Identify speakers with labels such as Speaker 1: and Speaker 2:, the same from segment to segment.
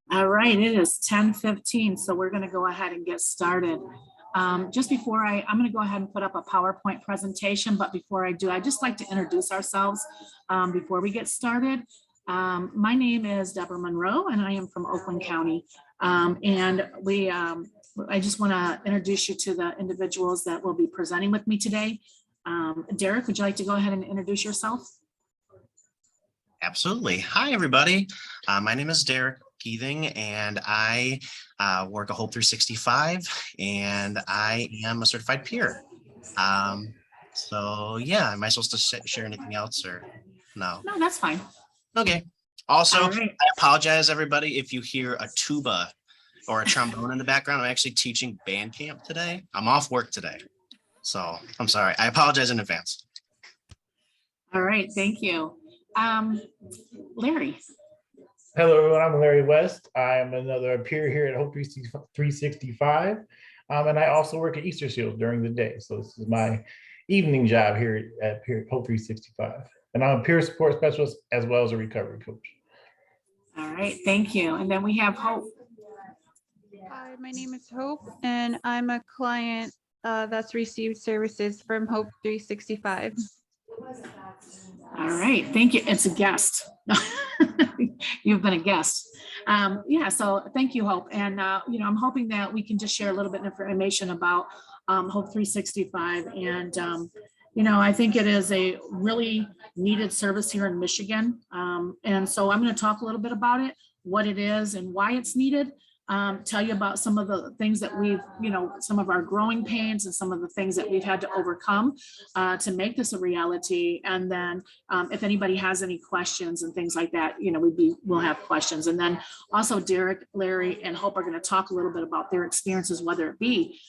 Speaker 1: All right, it is 10:15, so we're going to go ahead and get started. Just before I'm going to go ahead and put up a PowerPoint presentation, but before I do, I'd just like to introduce ourselves before we get started. My name is Deborah Monroe, and I am from Oakland County. I just want to introduce you to the individuals that will be presenting with me today. Derrick, would you like to go ahead and introduce yourself?
Speaker 2: Absolutely. Hi, everybody. My name is Derrick Geething, and I work at Hope 365, and I am a certified peer. So yeah, am I supposed to share anything else or no?
Speaker 1: No, that's fine.
Speaker 2: Okay. Also,
Speaker 1: right.
Speaker 2: I apologize, everybody, if you hear a tuba or a trombone in the background. I'm actually teaching band camp today. I'm off work today, so I'm sorry. I apologize in advance.
Speaker 1: All right, thank you. Larry.
Speaker 3: Hello, everyone. I'm Larry West. I'm another peer here at Hope 365. And I also work at Easter Shield during the day. So this is my evening job here at Hope 365. And I'm a peer support specialist as well as a recovery coach.
Speaker 1: All right, thank you. And then we have Hope.
Speaker 4: Hi, my name is Hope, and I'm a client that's received services from Hope 365.
Speaker 1: All right, thank you. It's a guest. You've been a guest. Yeah, so thank you, Hope. And, I'm hoping that we can just share a little bit of information about Hope 365. And, I think it is a really needed service here in Michigan. And so I'm going to talk a little bit about it, what it is and why it's needed. Tell you about some of the things that we've, some of our growing pains and some of the things that we've had to overcome to make this a reality. And then if anybody has any questions and things like that, we'll have questions. And then also Derrick, Larry, and Hope are going to talk a little bit about their experiences, whether it be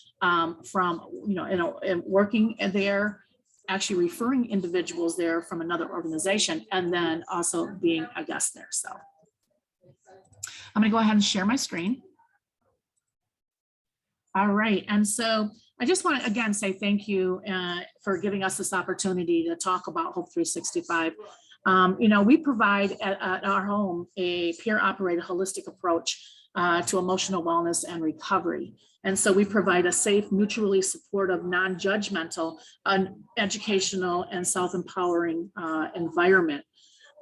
Speaker 1: from, working there, actually referring individuals there from another organization, and then also being a guest there. So I'm going to go ahead and share my screen. All right, and so I just want to again say thank you for giving us this opportunity to talk about Hope 365. We provide at our home a peer-operated holistic approach to emotional wellness and recovery. And so we provide a safe, mutually supportive, non-judgmental, educational, and self-empowering environment.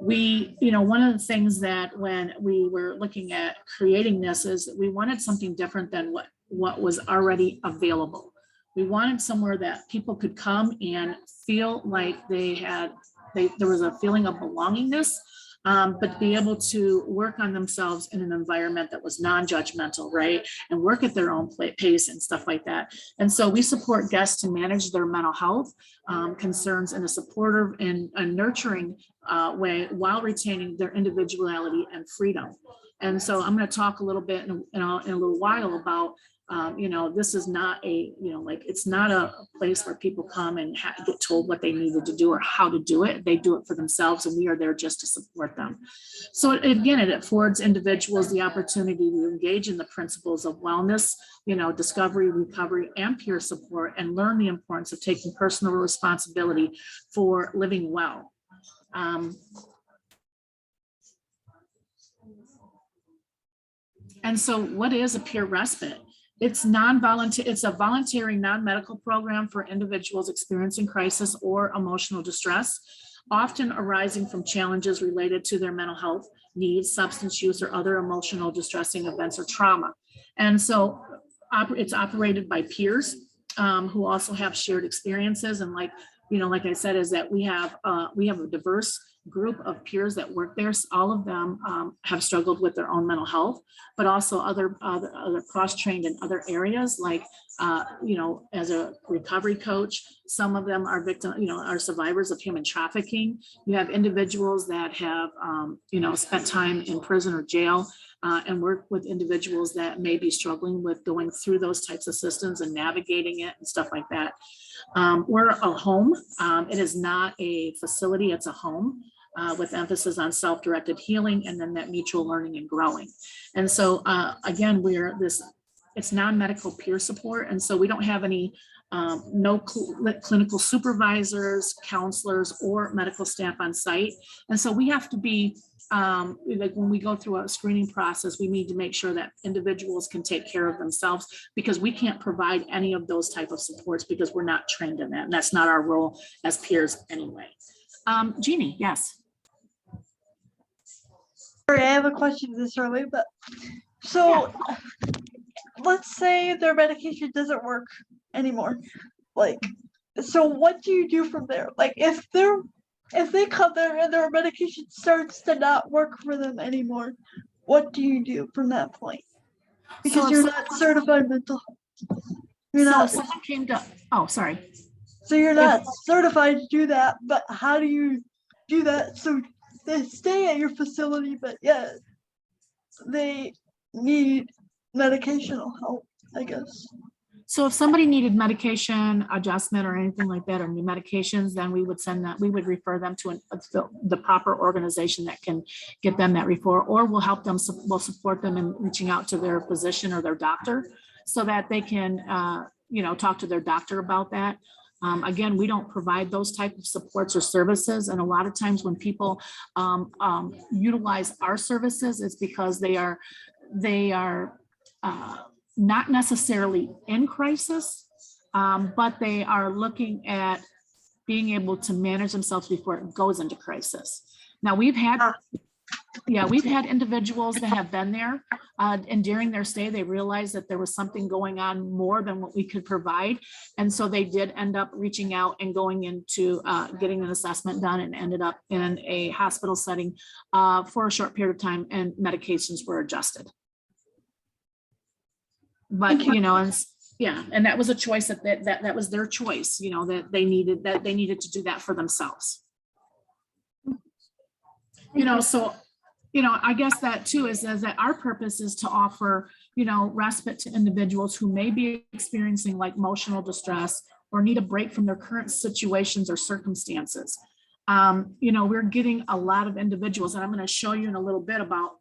Speaker 1: One of the things that when we were looking at creating this is that we wanted something different than what was already available. We wanted somewhere that people could come and feel like there was a feeling of belongingness, but be able to work on themselves in an environment that was non-judgmental, right? And work at their own pace and stuff like that. And so we support guests to manage their mental health concerns in a supportive and a nurturing way while retaining their individuality and freedom. And so I'm going to talk a little bit in a little while about this is not it's not a place where people come and get told what they needed to do or how to do it. They do it for themselves, and we are there just to support them. So again, it affords individuals the opportunity to engage in the principles of wellness, discovery, recovery, and peer support, and learn the importance of taking personal responsibility for living well. And so what is a peer respite? It's a voluntary non-medical program for individuals experiencing crisis or emotional distress, often arising from challenges related to their mental health needs, substance use, or other emotional distressing events or trauma. And so it's operated by peers who also have shared experiences. And like I said, is that we have a diverse group of peers that work there. All of them have struggled with their own mental health, but also other cross-trained in other areas, like as a recovery coach. Some of them are are survivors of human trafficking. You have individuals that have spent time in prison or jail and work with individuals that may be struggling with going through those types of systems and navigating it and stuff like that. We're a home. It is not a facility, it's a home. With emphasis on self-directed healing and then that mutual learning and growing. And so again, it's non-medical peer support. And so we don't have any no clinical supervisors, counselors, or medical staff on site. And so we have to be, like when we go through a screening process, we need to make sure that individuals can take care of themselves, because we can't provide any of those type of supports because we're not trained in that. And that's not our role as peers anyway. Jeannie, yes.
Speaker 5: Sorry, I have a question this early, but so let's say their medication doesn't work anymore. Like, so what do you do from there? Like, if they come there and their medication starts to not work for them anymore, what do you do from that point? Because
Speaker 1: So
Speaker 5: you're not certified mental health. You're
Speaker 1: so
Speaker 5: not,
Speaker 1: if someone came to, oh, sorry.
Speaker 5: so you're not certified to do that, but how do you do that so they stay at your facility, but yeah, they need medicational help, I guess.
Speaker 1: So if somebody needed medication adjustment or anything like that, or new medications, then we would send that, we would refer them to the proper organization that can get them that referral, or we'll help them, we'll support them in reaching out to their physician or their doctor so that they can, talk to their doctor about that. Again, we don't provide those type of supports or services. And a lot of times when people utilize our services, it's because they are not necessarily in crisis, but they are looking at being able to manage themselves before it goes into crisis. Now we've had individuals that have been there, and during their stay, they realized that there was something going on more than what we could provide. And so they did end up reaching out and going into getting an assessment done, and ended up in a hospital setting for a short period of time, and medications were adjusted. But, and that was a choice that was their choice, that they needed to do that for themselves. I guess that too is that our purpose is to offer, respite to individuals who may be experiencing like emotional distress or need a break from their current situations or circumstances. We're getting a lot of individuals, and I'm going to show you in a little bit about,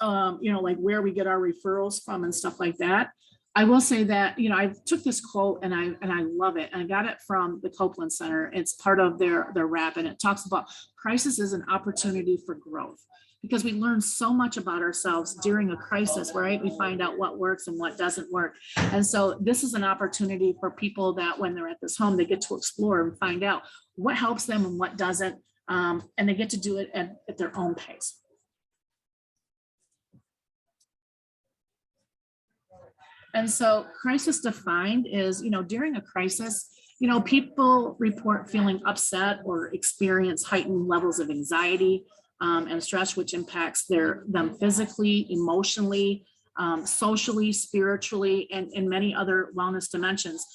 Speaker 1: like where we get our referrals from and stuff like that. I will say that, I took this quote and I love it. And I got it from the Copeland Center. It's part of their rap, and it talks about crisis is an opportunity for growth, because we learn so much about ourselves during a crisis, right? We find out what works and what doesn't work. And so this is an opportunity for people that when they're at this home, they get to explore and find out what helps them and what doesn't. And they get to do it at their own pace. And so crisis defined is, during a crisis, people report feeling upset or experience heightened levels of anxiety and stress, which impacts them physically, emotionally, socially, spiritually, and in many other wellness dimensions.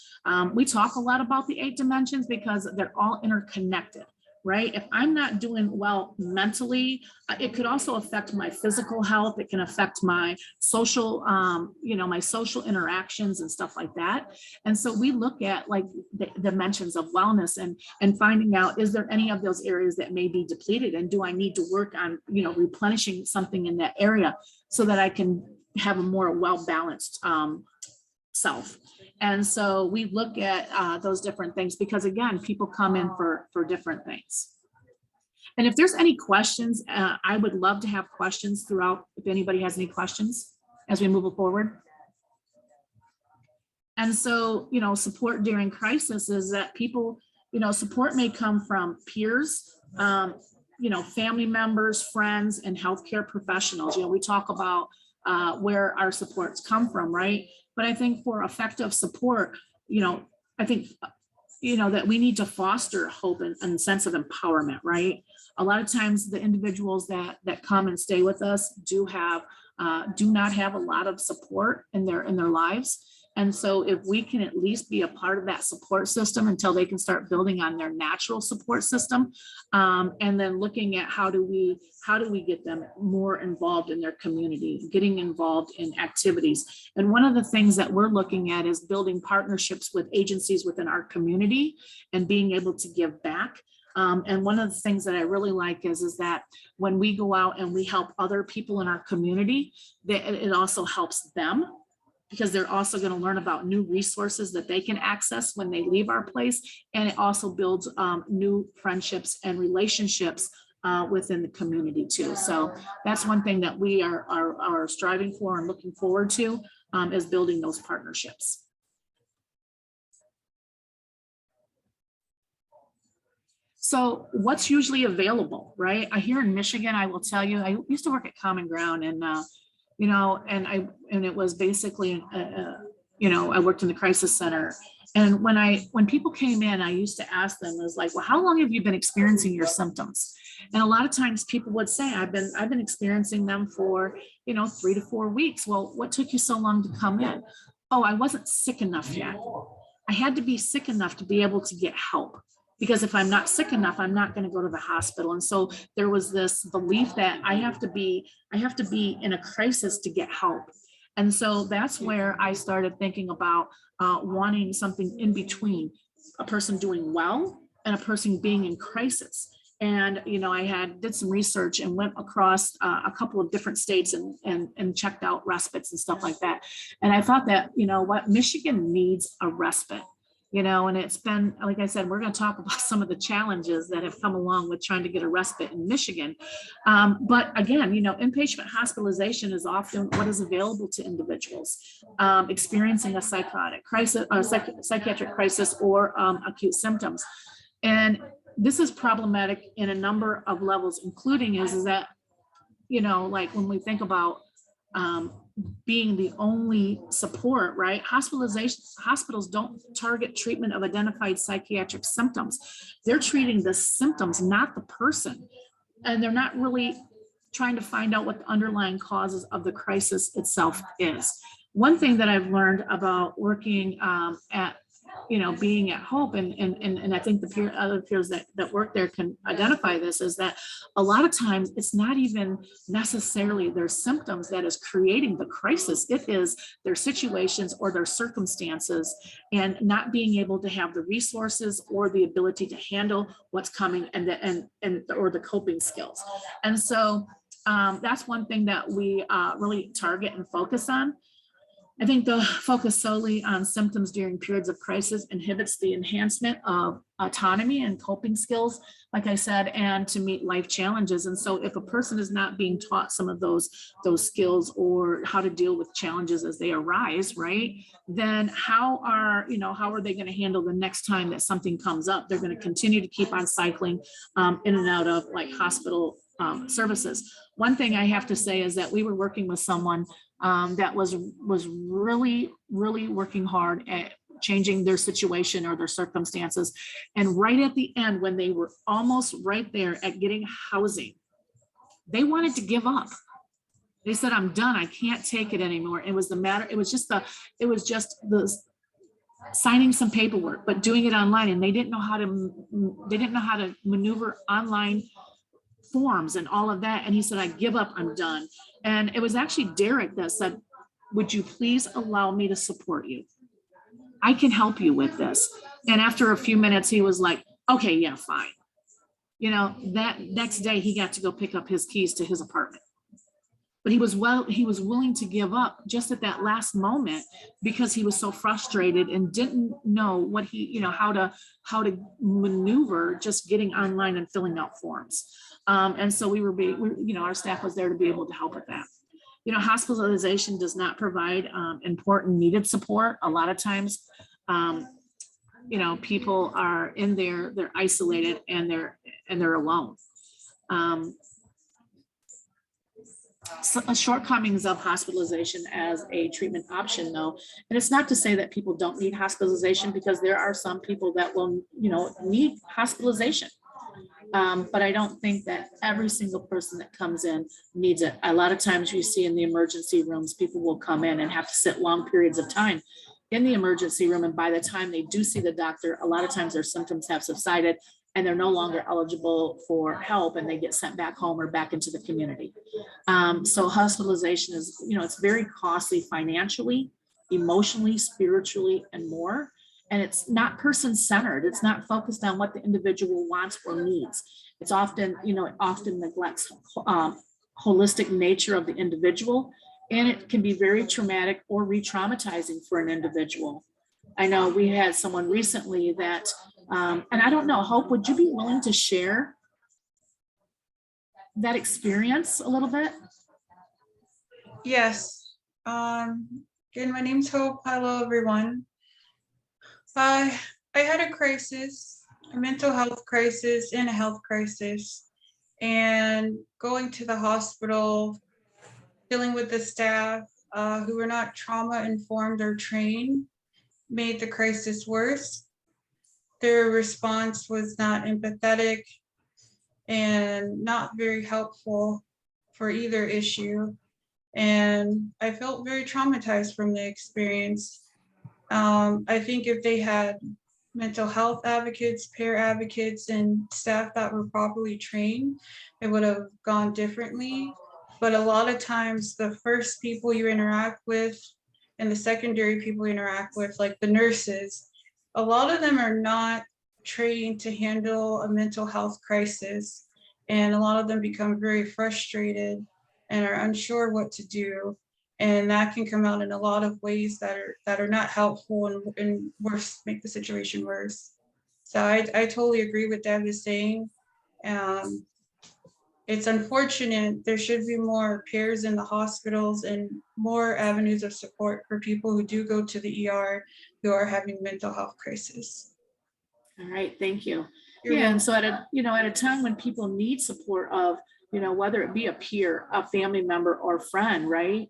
Speaker 1: We talk a lot about the 8 dimensions because they're all interconnected. Right? If I'm not doing well mentally, it could also affect my physical health. It can affect my social, my social interactions and stuff like that. And so we look at like the dimensions of wellness and finding out, is there any of those areas that may be depleted? And do I need to work on, replenishing something in that area so that I can have a more well-balanced self? And so we look at those different things because, again, people come in for different things. And if there's any questions, I would love to have questions throughout, if anybody has any questions as we move forward. And so, support during crisis is that people, support may come from peers, family members, friends, and healthcare professionals. We talk about where our supports come from, right? But I think for effective support, I think, that we need to foster hope and sense of empowerment, right? A lot of times the individuals that come and stay with us do not have a lot of support in their lives. And so if we can at least be a part of that support system until they can start building on their natural support system, and then looking at how do we get them more involved in their community, getting involved in activities. And one of the things that we're looking at is building partnerships with agencies within our community and being able to give back. And one of the things that I really like is that when we go out and we help other people in our community, that it also helps them. because they're also going to learn about new resources that they can access when they leave our place. And it also builds new friendships and relationships within the community too. So that's one thing that we are striving for and looking forward to, is building those partnerships. So what's usually available, right? Here in Michigan, I will tell you, I used to work at Common Ground, and you know, and it was basically, you know, I worked in the crisis center. And when people came in, I used to ask them, I was like, well, how long have you been experiencing your symptoms? And a lot of times people would say, I've been experiencing them for, you know, 3 to 4 weeks. Well, what took you so long to come in? Oh, I wasn't sick enough yet. I had to be sick enough to be able to get help. Because if I'm not sick enough, I'm not going to go to the hospital. And so there was this belief that I have to be in a crisis to get help. And so that's where I started thinking about wanting something in between a person doing well and a person being in crisis. And, you know, I did some research and went across a couple of different states and checked out respites and stuff like that. And I thought that, you know what, Michigan needs a respite. You know, and it's been, like I said, we're going to talk about some of the challenges that have come along with trying to get a respite in Michigan. But again, you know, inpatient hospitalization is often what is available to individuals experiencing a psychotic crisis, psychiatric crisis, or acute symptoms. And this is problematic in a number of levels, including is that, you know, like when we think about being the only support, right? Hospitals don't target treatment of identified psychiatric symptoms. They're treating the symptoms, not the person. And they're not really trying to find out what the underlying causes of the crisis itself is. One thing that I've learned about working at, you know, being at Hope, and I think the other peers that work there can identify this, is that a lot of times it's not even necessarily their symptoms that is creating the crisis. It is their situations or their circumstances, and not being able to have the resources or the ability to handle what's coming or the coping skills. And so that's one thing that we really target and focus on. I think the focus solely on symptoms during periods of crisis inhibits the enhancement of autonomy and coping skills, like I said, and to meet life challenges. And so if a person is not being taught some of those skills or how to deal with challenges as they arise, right, then how are they going to handle the next time that something comes up? They're going to continue to keep on cycling in and out of like hospital services. One thing I have to say is that we were working with someone that was really, really working hard at changing their situation or their circumstances. And right at the end, when they were almost right there at getting housing, they wanted to give up. They said, I'm done. I can't take it anymore. It was just the signing some paperwork, but doing it online. And they didn't know how to maneuver online forms and all of that. And he said, I give up, I'm done. And it was actually Derrick that said, would you please allow me to support you? I can help you with this. And after a few minutes, he was like, okay, yeah, fine. You know, that next day he got to go pick up his keys to his apartment. But he was willing to give up just at that last moment because he was so frustrated and didn't know what how to maneuver just getting online and filling out forms. And so our staff was there to be able to help with that. You know, hospitalization does not provide important needed support. A lot of times, people are in there, they're isolated and they're alone. Shortcomings of hospitalization as a treatment option, though, and it's not to say that people don't need hospitalization, because there are some people that will, need hospitalization. But I don't think that every single person that comes in needs it. A lot of times we see in the emergency rooms, people will come in and have to sit long periods of time in the emergency room. And by the time they do see the doctor, a lot of times their symptoms have subsided and they're no longer eligible for help, and they get sent back home or back into the community. So hospitalization is, it's very costly financially, emotionally, spiritually, and more. And it's not person-centered. It's not focused on what the individual wants or needs. It's often, it often neglects holistic nature of the individual And it can be very traumatic or re-traumatizing for an individual. I know we had someone recently that, and I don't know, Hope, would you be willing to share that experience a little bit?
Speaker 4: Yes. Again, my name's Hope. Hello, everyone. I had a crisis, a mental health crisis and a health crisis, and going to the hospital, dealing with the staff who were not trauma informed or trained made the crisis worse. Their response was not empathetic and not very helpful for either issue. And I felt very traumatized from the experience. I think if they had mental health advocates, peer advocates, and staff that were properly trained, it would have gone differently. But a lot of times the first people you interact with and the secondary people you interact with, like the nurses, a lot of them are not trained to handle a mental health crisis. And a lot of them become very frustrated and are unsure what to do. And that can come out in a lot of ways that are not helpful and worse, make the situation worse. So I totally agree with Deb is saying. It's unfortunate. There should be more peers in the hospitals and more avenues of support for people who do go to the ER who are having mental health crisis.
Speaker 1: All right, thank you.
Speaker 4: You're
Speaker 1: Yeah, and
Speaker 4: welcome.
Speaker 1: so at a time when people need support of, whether it be a peer, a family member, or friend, right?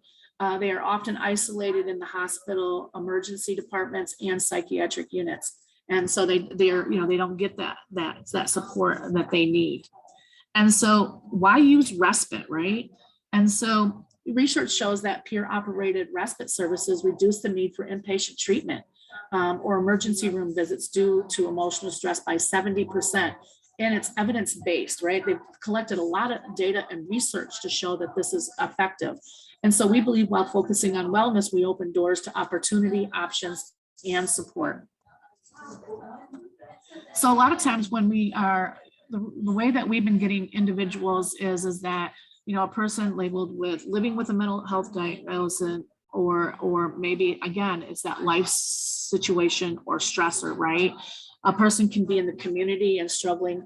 Speaker 1: They are often isolated in the hospital, emergency departments, and psychiatric units, and so they don't get that support that they need. And so, why use respite, right? And so, research shows that peer-operated respite services reduce the need for inpatient treatment or emergency room visits due to emotional stress by 70%. And it's evidence-based, right? They've collected a lot of data and research to show that this is effective. And so we believe while focusing on wellness, we open doors to opportunity, options, and support. So a lot of times when we are, the way that we've been getting individuals is that, a person labeled with living with a mental health diagnosis, or maybe again, it's that life situation or stressor, right? A person can be in the community and struggling.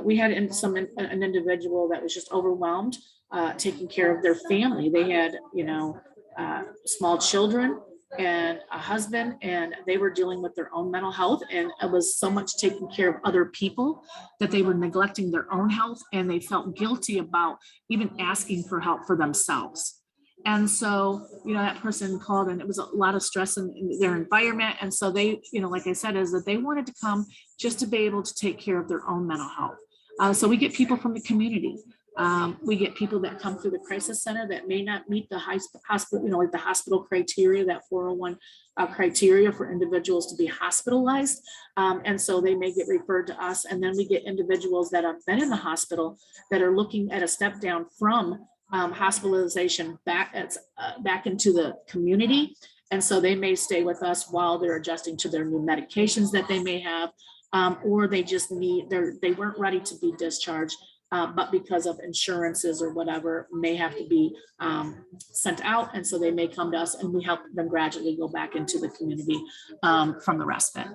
Speaker 1: We had an individual that was just overwhelmed, taking care of their family. They had, small children and a husband, and they were dealing with their own mental health. And it was so much taking care of other people that they were neglecting their own health, and they felt guilty about even asking for help for themselves. And so, that person called, and it was a lot of stress in their environment. And so they, like I said, is that they wanted to come just to be able to take care of their own mental health. So we get people from the community. We get people that come through the crisis center that may not meet the hospital, like the hospital criteria, that 401 criteria for individuals to be hospitalized. And so they may get referred to us. And then we get individuals that have been in the hospital that are looking at a step down from hospitalization back into the community. And so they may stay with us while they're adjusting to their new medications that they may have, or they just they weren't ready to be discharged, but because of insurances or whatever, may have to be sent out. And so they may come to us, and we help them gradually go back into the community from the respite.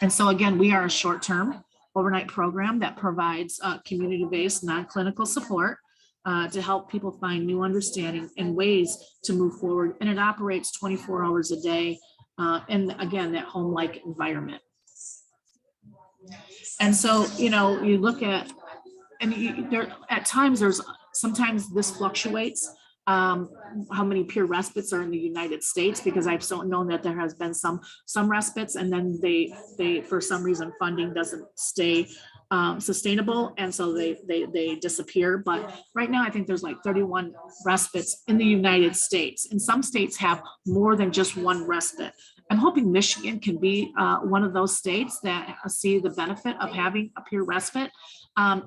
Speaker 1: And so again, we are a short-term overnight program that provides community-based non-clinical support to help people find new understanding and ways to move forward. And it operates 24 hours a day in, again, that home-like environment. And so, you look at, and there at times sometimes this fluctuates, how many peer respites are in the United States, because I've known that there has been some respites, and then they for some reason funding doesn't stay sustainable, and so they disappear. But right now I think there's like 31 respites in the United States, and some states have more than just one respite. I'm hoping Michigan can be one of those states that see the benefit of having a peer respite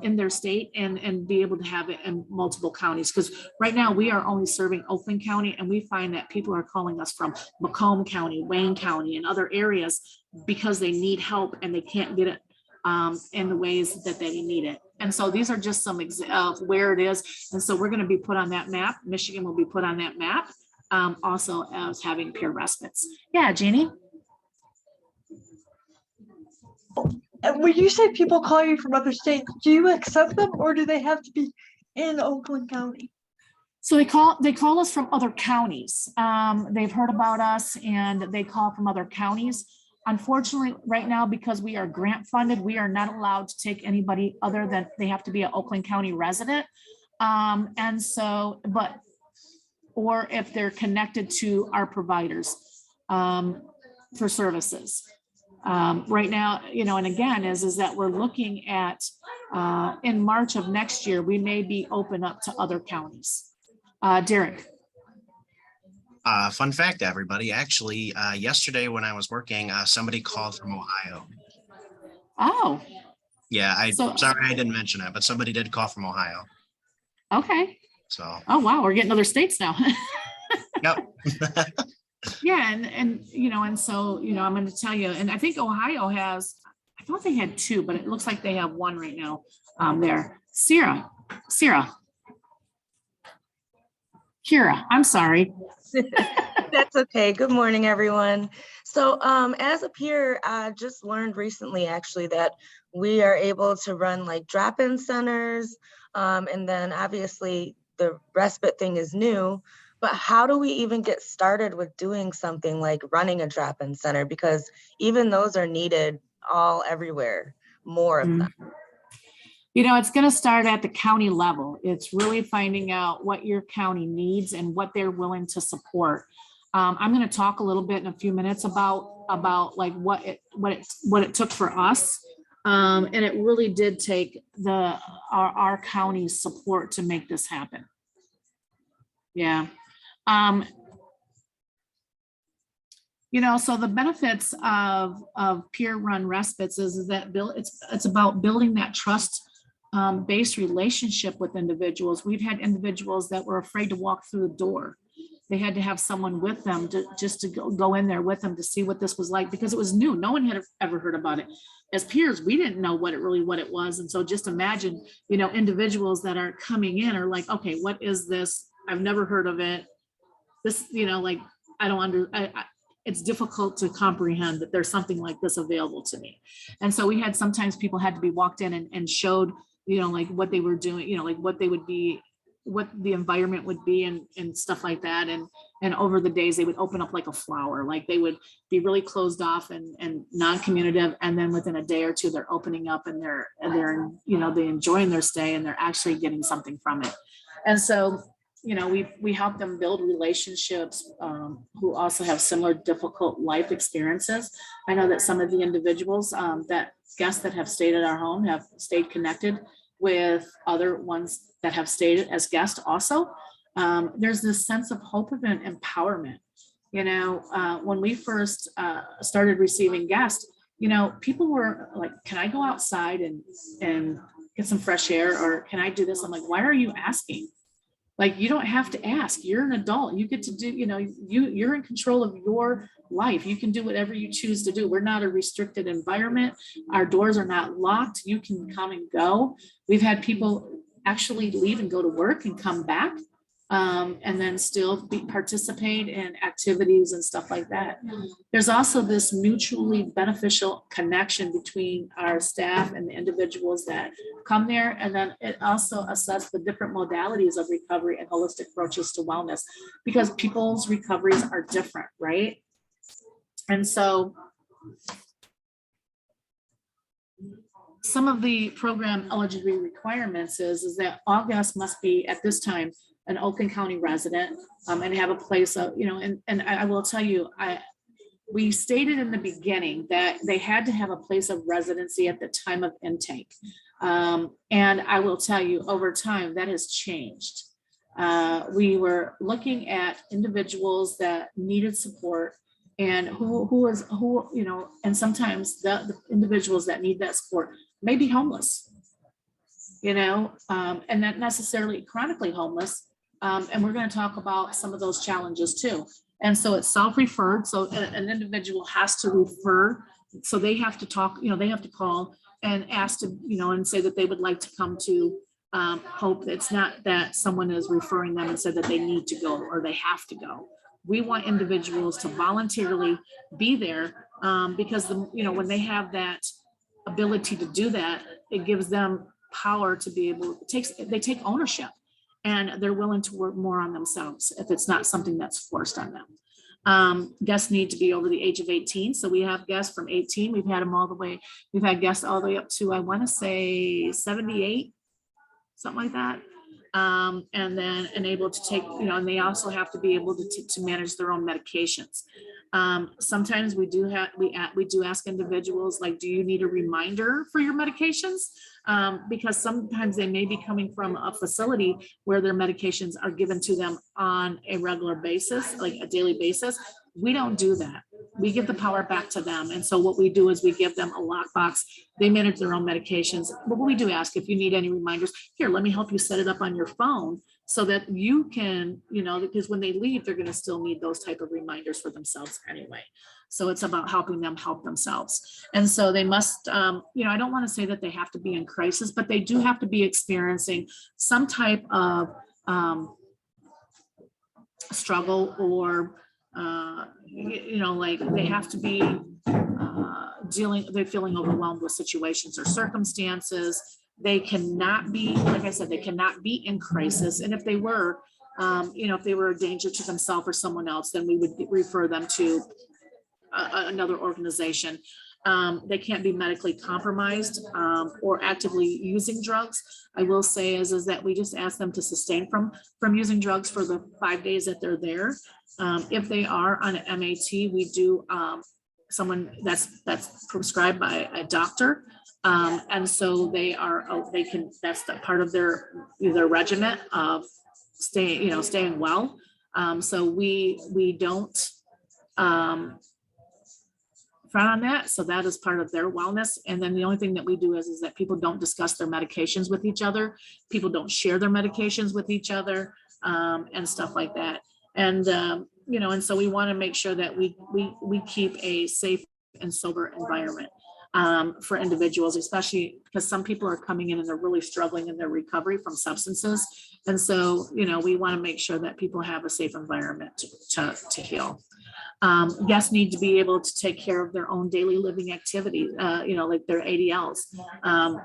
Speaker 1: in their state, and be able to have it in multiple counties. Because right now we are only serving Oakland County, and we find that people are calling us from Macomb County, Wayne County, and other areas because they need help and they can't get it in the ways that they need it. And so these are just some of where it is. And so we're going to be put on that map. Michigan will be put on that map, also as having peer respites. Yeah, Jeannie?
Speaker 5: And when you say people call you from other states, do you accept them or do they have to be in Oakland County?
Speaker 1: So they call us from other counties. They've heard about us and they call from other counties. Unfortunately, right now, because we are grant funded, we are not allowed to take anybody other than they have to be an Oakland County resident. And so, or if they're connected to our providers for services. Right now, and again, is that we're looking at in March of next year, we may be open up to other counties. Derrick.
Speaker 2: Fun fact, everybody. Actually, yesterday when I was working, somebody called from Ohio.
Speaker 1: Oh.
Speaker 2: Yeah, sorry I didn't mention it, but somebody did call from Ohio.
Speaker 1: Okay.
Speaker 2: So.
Speaker 1: Oh wow, we're getting other states now.
Speaker 2: Yep.
Speaker 1: Yeah, and so I'm going to tell you, and I think Ohio has. I thought they had two, but it looks like they have one right now. There, Kira. I'm sorry.
Speaker 6: That's okay. Good morning, everyone. So as a peer, I just learned recently actually that we are able to run like drop-in centers. And then obviously the respite thing is new, but how do we even get started with doing something like running a drop-in center? Because even those are needed all everywhere, more of them.
Speaker 1: It's going to start at the county level. It's really finding out what your county needs and what they're willing to support. I'm going to talk a little bit in a few minutes about like what it took for us, and it really did take our county's support to make this happen. Yeah. So the benefits of peer-run respites is that it's about building that trust based relationship with individuals. We've had individuals that were afraid to walk through the door. They had to have someone with them to go in there with them to see what this was like, because it was new. No one had ever heard about it. As peers, we didn't know what it was. And so just imagine, individuals that are coming in are like, okay, what is this? I've never heard of it. This, like, it's difficult to comprehend that there's something like this available to me. And so we had, sometimes people had to be walked in and showed, like what they were doing, like what they would be, what the environment would be and stuff like that. And over the days, they would open up like a flower, like they would be really closed off and non-communicative. And then within a day or two, they're opening up and they're they enjoying their stay and they're actually getting something from it. And so, we help them build relationships who also have similar difficult life experiences. I know that some of the individuals that guests that have stayed at our home have stayed connected with other ones that have stayed as guests also. There's this sense of hope and empowerment. When we first started receiving guests, people were like, can I go outside and get some fresh air, or can I do this? I'm like, why are you asking? Like, you don't have to ask. You're an adult. You get to do, you're in control of your life. You can do whatever you choose to do. We're not a restricted environment. Our doors are not locked. You can come and go. We've had people actually leave and go to work and come back, and then still participate in activities and stuff like that. There's also this mutually beneficial connection between our staff and the individuals that come there. And then it also assesses the different modalities of recovery and holistic approaches to wellness, because people's recoveries are different, right? And so some of the program eligibility requirements is that all guests must be at this time an Oakland County resident and have a place of, and I will tell you, we stated in the beginning that they had to have a place of residency at the time of intake. And I will tell you, over time, that has changed. We were looking at individuals that needed support and and sometimes the individuals that need that support may be homeless, and not necessarily chronically homeless. And we're going to talk about some of those challenges too. And so it's self-referred. So an individual has to refer. So they have to talk, they have to call and ask to, and say that they would like to come to Hope. It's not that someone is referring them and said that they need to go or they have to go. We want individuals to voluntarily be there because when they have that ability to do that, it gives them power to be able, they take ownership and they're willing to work more on themselves if it's not something that's forced on them. Guests need to be over the age of 18. So we have guests from 18. We've had them all the way. We've had guests all the way up to, I want to say 78, something like that. And then able to take, and they also have to be able to manage their own medications. Sometimes we do ask individuals, like, do you need a reminder for your medications? Because sometimes they may be coming from a facility where their medications are given to them on a regular basis, like a daily basis. We don't do that. We give the power back to them. And so what we do is we give them a lockbox. They manage their own medications. But we do ask if you need any reminders, here, let me help you set it up on your phone so that you can, because when they leave, they're going to still need those type of reminders for themselves anyway. So it's about helping them help themselves. And so they must, I don't want to say that they have to be in crisis, but they do have to be experiencing some type of struggle or, like they have to be they're feeling overwhelmed with situations or circumstances. They cannot be, like I said, they cannot be in crisis. And if they were, if they were a danger to themselves or someone else, then we would refer them to another organization. They can't be medically compromised or actively using drugs. I will say is that we just ask them to sustain from using drugs for the 5 days that they're there. If they are on an MAT, we do someone that's prescribed by a doctor. And so that's the part of their regimen of staying well. So we don't front on that. So that is part of their wellness. And then the only thing that we do is that people don't discuss their medications with each other. People don't share their medications with each other and stuff like that. And, and so we want to make sure that we keep a safe and sober environment for individuals, especially because some people are coming in and they're really struggling in their recovery from substances. And so, we want to make sure that people have a safe environment to heal. Guests need to be able to take care of their own daily living activities, like their ADLs.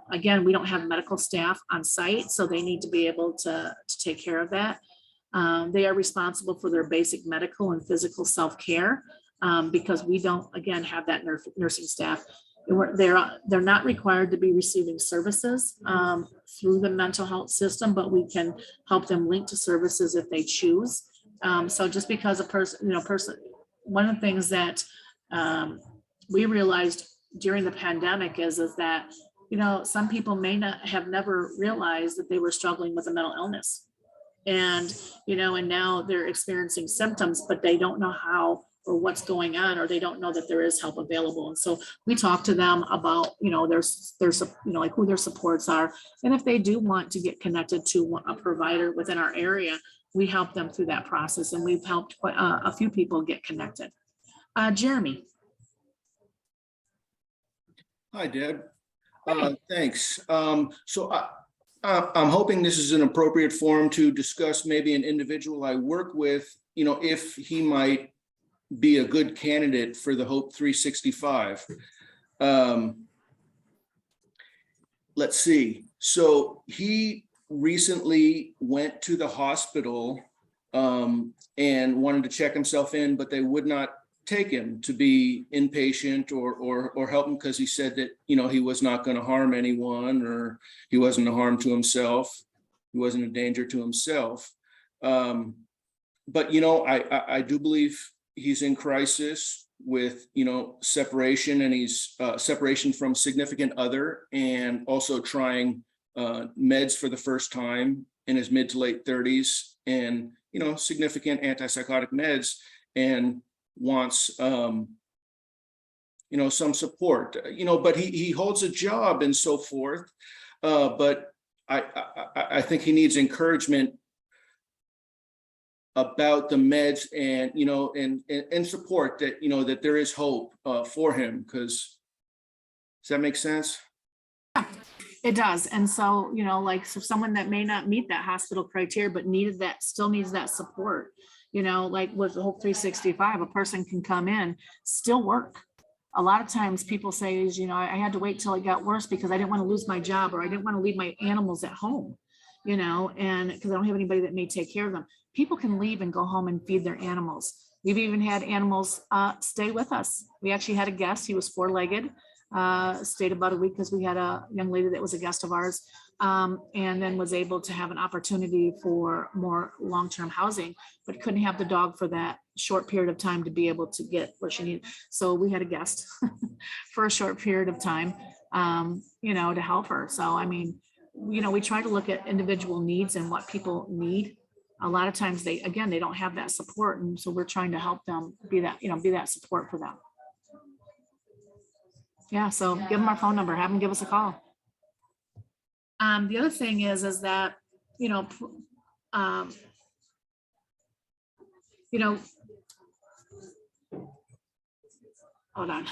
Speaker 1: Again, we don't have medical staff on site, so they need to be able to take care of that. They are responsible for their basic medical and physical self-care because we don't, again, have that nursing staff. They're not required to be receiving services through the mental health system, but we can help them link to services if they choose. So just because a person, one of the things that we realized during the pandemic is that, some people may not have never realized that they were struggling with a mental illness. And, and now they're experiencing symptoms, but they don't know how or what's going on, or they don't know that there is help available. And so we talk to them about, there's like who their supports are. And if they do want to get connected to a provider within our area, we help them through that process. And we've helped a few people get connected. Jeremy.
Speaker 7: Hi, Deb. Thanks. So I'm hoping this is an appropriate forum to discuss maybe an individual I work with, if he might be a good candidate for the Hope 365. Let's see. So he recently went to the hospital and wanted to check himself in, but they would not take him to be inpatient or help him because he said that, he was not going to harm anyone, or he wasn't a harm to himself. He wasn't a danger to himself. But, I do believe he's in crisis with, separation, and he's separation from significant other, and also trying meds for the first time in his mid to late 30s, and, significant antipsychotic meds, and wants, some support, but he holds a job and so forth. But I think he needs encouragement about the meds, and and support that that there is hope for him. Because, does that make sense?
Speaker 1: It does. And so, you know, like, so someone that may not meet that hospital criteria, but needed that, still needs that support, you know, like with the Hope 365, a person can come in, still work. A lot of times people say is, you know, I had to wait till it got worse because I didn't want to lose my job, or I didn't want to leave my animals at home, you know, and because I don't have anybody that may take care of them. People can leave and go home and feed their animals. We've even had animals stay with us. We actually had a guest, he was 4-legged, stayed about a week because we had a young lady that was a guest of ours, and then was able to have an opportunity for more long-term housing, but couldn't have the dog for that short period of time to be able to get where she needed. So we had a guest for a short period of time, you know, to help her. So, I mean, you know, we try to look at individual needs and what people need. A lot of times they don't have that support. And so we're trying to help them be that, you know, be that support for them. Yeah, so give them our phone number, have them give us a call. The other thing is that, you know, hold on.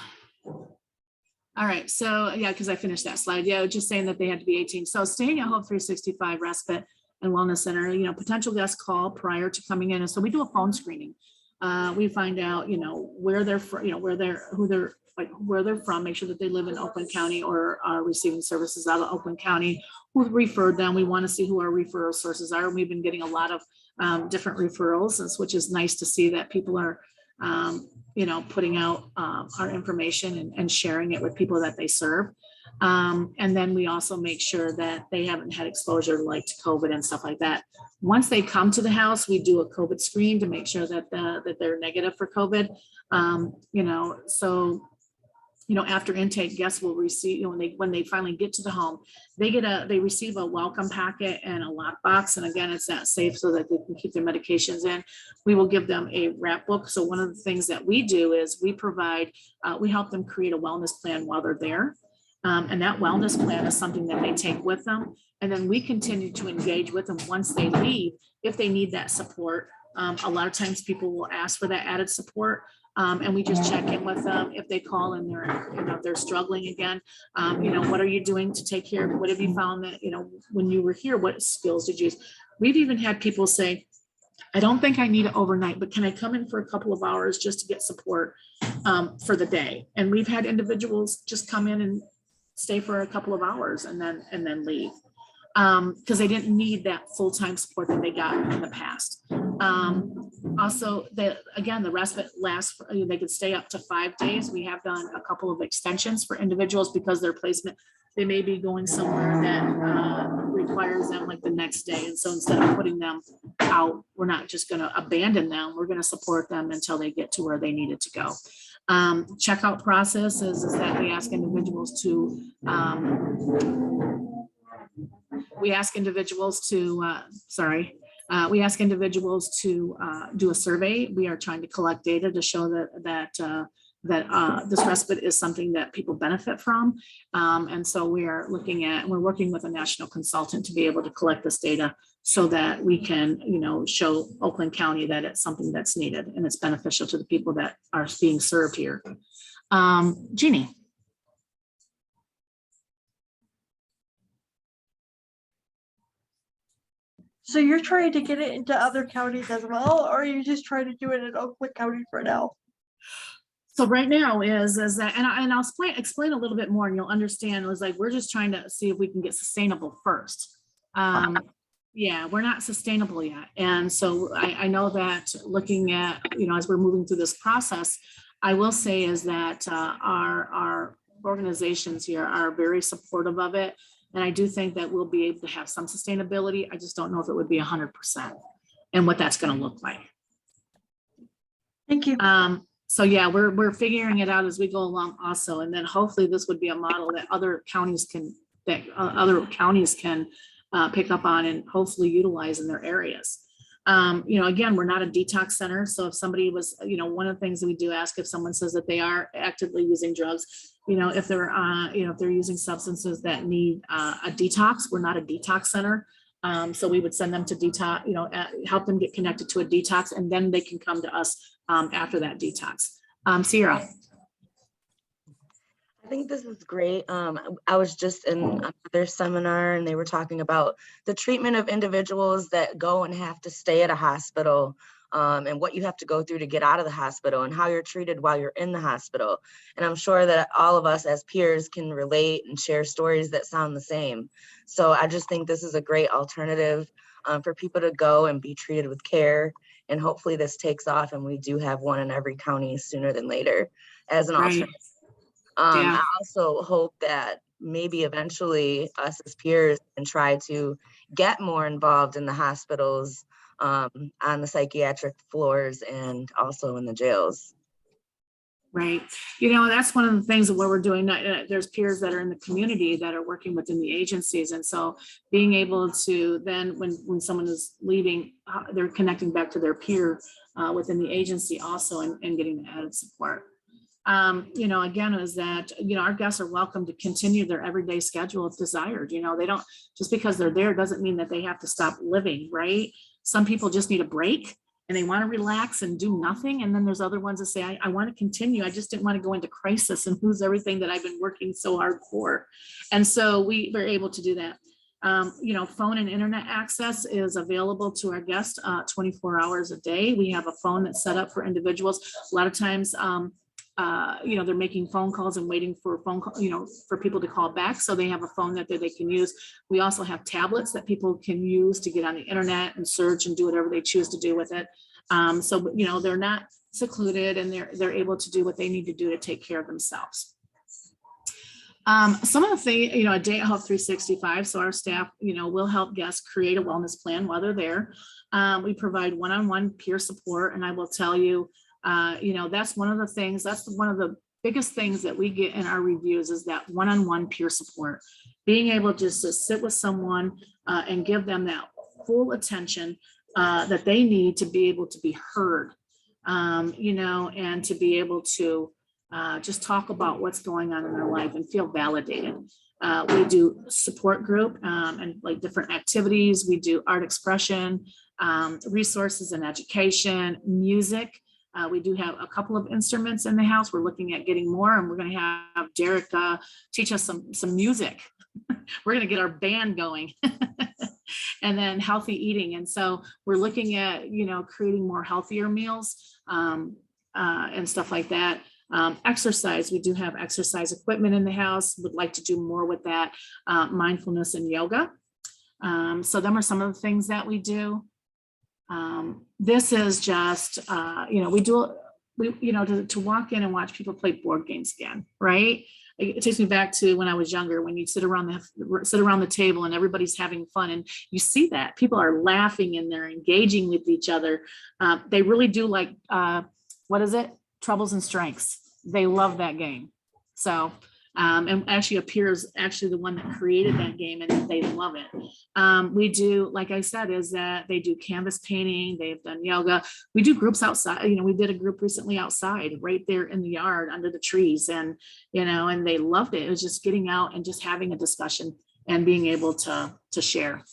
Speaker 1: All right, so yeah, because I finished that slide. Yeah, just saying that they had to be 18. So staying at Hope 365 Respite and Wellness Center, you know, potential guests call prior to coming in. And so we do a phone screening. We find out, you know, where they're from, you know, where they're from, make sure that they live in Oakland County or are receiving services out of Oakland County, who referred them. We want to see who our referral sources are. We've been getting a lot of different referrals, which is nice to see that people are, you know, putting out our information and sharing it with people that they serve. And then we also make sure that they haven't had exposure like to COVID and stuff like that. Once they come to the house, we do a COVID screen to make sure that that they're negative for COVID. You know, so, you know, after intake, guests will receive, you know, when they finally get to the home, they receive a welcome packet and a lockbox. And again, it's that safe so that they can keep their medications in. We will give them a wrap book. So one of the things that we do is we help them create a wellness plan while they're there. And that wellness plan is something that they take with them. And then we continue to engage with them once they leave, if they need that support. A lot of times people will ask for that added support. And we just check in with them if they call and they're, you know, if they're struggling again. You know, what are you doing to take care of? What have you found that, you know, when you were here, what skills did you use? We've even had people say, I don't think I need it overnight, but can I come in for a couple of hours just to get support for the day? And we've had individuals just come in and stay for a couple of hours and then leave, because they didn't need that full-time support that they got in the past. Also, the respite lasts, they could stay up to 5 days. We have done a couple of extensions for individuals because their placement, they may be going somewhere that requires them like the next day. And so instead of putting them out, we're not just going to abandon them. We're going to support them until they get to where they needed to go. Checkout process is that we ask individuals to do a survey. We are trying to collect data to show that this respite is something that people benefit from. And so we're working with a national consultant to be able to collect this data so that we can, you know, show Oakland County that it's something that's needed and it's beneficial to the people that are being served here. Jeannie.
Speaker 5: So you're trying to get it into other counties as well, or are you just trying to do it in Oakland County for now?
Speaker 1: So right now is that, and I'll explain a little bit more and you'll understand. It was like, we're just trying to see if we can get sustainable first. Yeah, we're not sustainable yet. And so I know that looking at, you know, as we're moving through this process, I will say is that our organizations here are very supportive of it. And I do think that we'll be able to have some sustainability. I just don't know if it would be 100% and what that's going to look like.
Speaker 5: Thank you.
Speaker 1: So yeah, we're figuring it out as we go along also. And then hopefully this would be a model that other counties can pick up on and hopefully utilize in their areas. You know, again, we're not a detox center. So if somebody was, you know, one of the things that we do ask if someone says that they are actively using drugs, you know, if they're, you know, if they're using substances that need a detox, we're not a detox center. So we would send them to detox, you know, help them get connected to a detox, and then they can come to us after that detox. Sierra.
Speaker 6: I I think this is great. I was just in another seminar and they were talking about the treatment of individuals that go and have to stay at a hospital, and what you have to go through to get out of the hospital and how you're treated while you're in the hospital. And I'm sure that all of us as peers can relate and share stories that sound the same. So I just think this is a great alternative for people to go and be treated with care. And hopefully this takes off and we do have one in every county sooner than later as an
Speaker 1: Right.
Speaker 6: alternative.
Speaker 1: Yeah.
Speaker 6: I also hope that maybe eventually us as peers can try to get more involved in the hospitals, on the psychiatric floors and also in the jails.
Speaker 1: Right. You know, that's one of the things that what we're doing. There's peers that are in the community that are working within the agencies. And so being able to then when someone is leaving, they're connecting back to their peer within the agency also and getting the added support. You know, again, is that, you know, our guests are welcome to continue their everyday schedule if desired. You know, they don't, just because they're there doesn't mean that they have to stop living, right? Some people just need a break and they want to relax and do nothing. And then there's other ones that say, I want to continue. I just didn't want to go into crisis and lose everything that I've been working so hard for. And so we were able to do that. You know, phone and internet access is available to our guests 24 hours a day. We have a phone that's set up for individuals. A lot of times, you know, they're making phone calls and waiting for a phone call, you know, for people to call back. So they have a phone that they can use. We also have tablets that people can use to get on the internet and search and do whatever they choose to do with it. So, you know, they're not secluded and they're able to do what they need to do to take care of themselves. Some of the things, you know, a day at Health 365. So our staff, you know, will help guests create a wellness plan while they're there. We provide one-on-one peer support. And I will tell you, you know, that's one of the things, that's one of the biggest things that we get in our reviews is that one-on-one peer support, being able just to sit with someone and give them that full attention that they need to be able to be heard, you know, and to be able to just talk about what's going on in their life and feel validated. We do support group and like different activities. We do art expression, resources and education, music. We do have a couple of instruments in the house. We're looking at getting more, and we're going to have Derrick teach us some music. We're going to get our band going. And then healthy eating. And so we're looking at, you know, creating more healthier meals and stuff like that. Exercise, we do have exercise equipment in the house. Would like to do more with that, mindfulness and yoga. So them are some of the things that we do. This is just, you know, you know, to walk in and watch people play board games again, right? It takes me back to when I was younger, when you sit around the table and everybody's having fun, and you see that people are laughing and they're engaging with each other. They really do like, what is it? Troubles and Strengths. They love that game. So, and actually appears actually the one that created that game, and they love it. We do, like I said, is that they do canvas painting. They've done yoga. We do groups outside. You know, we did a group recently outside right there in the yard under the trees, and, you know, and they loved it. It was just getting out and just having a discussion and being able to share.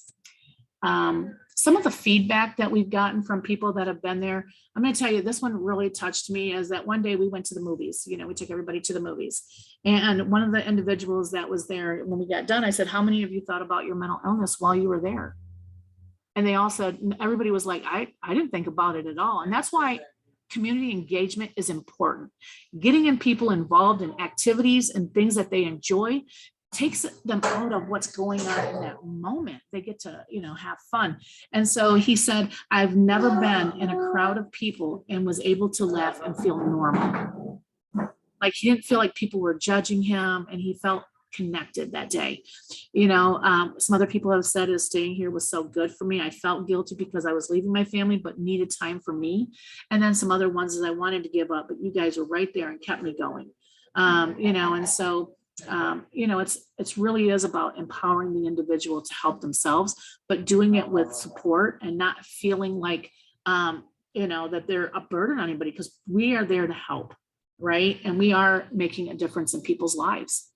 Speaker 1: Some of the feedback that we've gotten from people that have been there, I'm going to tell you, this one really touched me, is that one day we went to the movies. You know, we took everybody to the movies. And one of the individuals that was there, when we got done, I said, how many of you thought about your mental illness while you were there? And they all said, everybody was like, I didn't think about it at all. And that's why community engagement is important. Getting in people involved in activities and things that they enjoy takes them out of what's going on in that moment. They get to, you know, have fun. And so he said, I've never been in a crowd of people and was able to laugh and feel normal. Like he didn't feel like people were judging him, and he felt connected that day. You know, some other people have said is staying here was so good for me. I felt guilty because I was leaving my family, but needed time for me. And then some other ones is I wanted to give up, but you guys were right there and kept me going. You know, and so you know, it's really is about empowering the individual to help themselves, but doing it with support and not feeling like, you know, that they're a burden on anybody, because we are there to help, right? And we are making a difference in people's lives.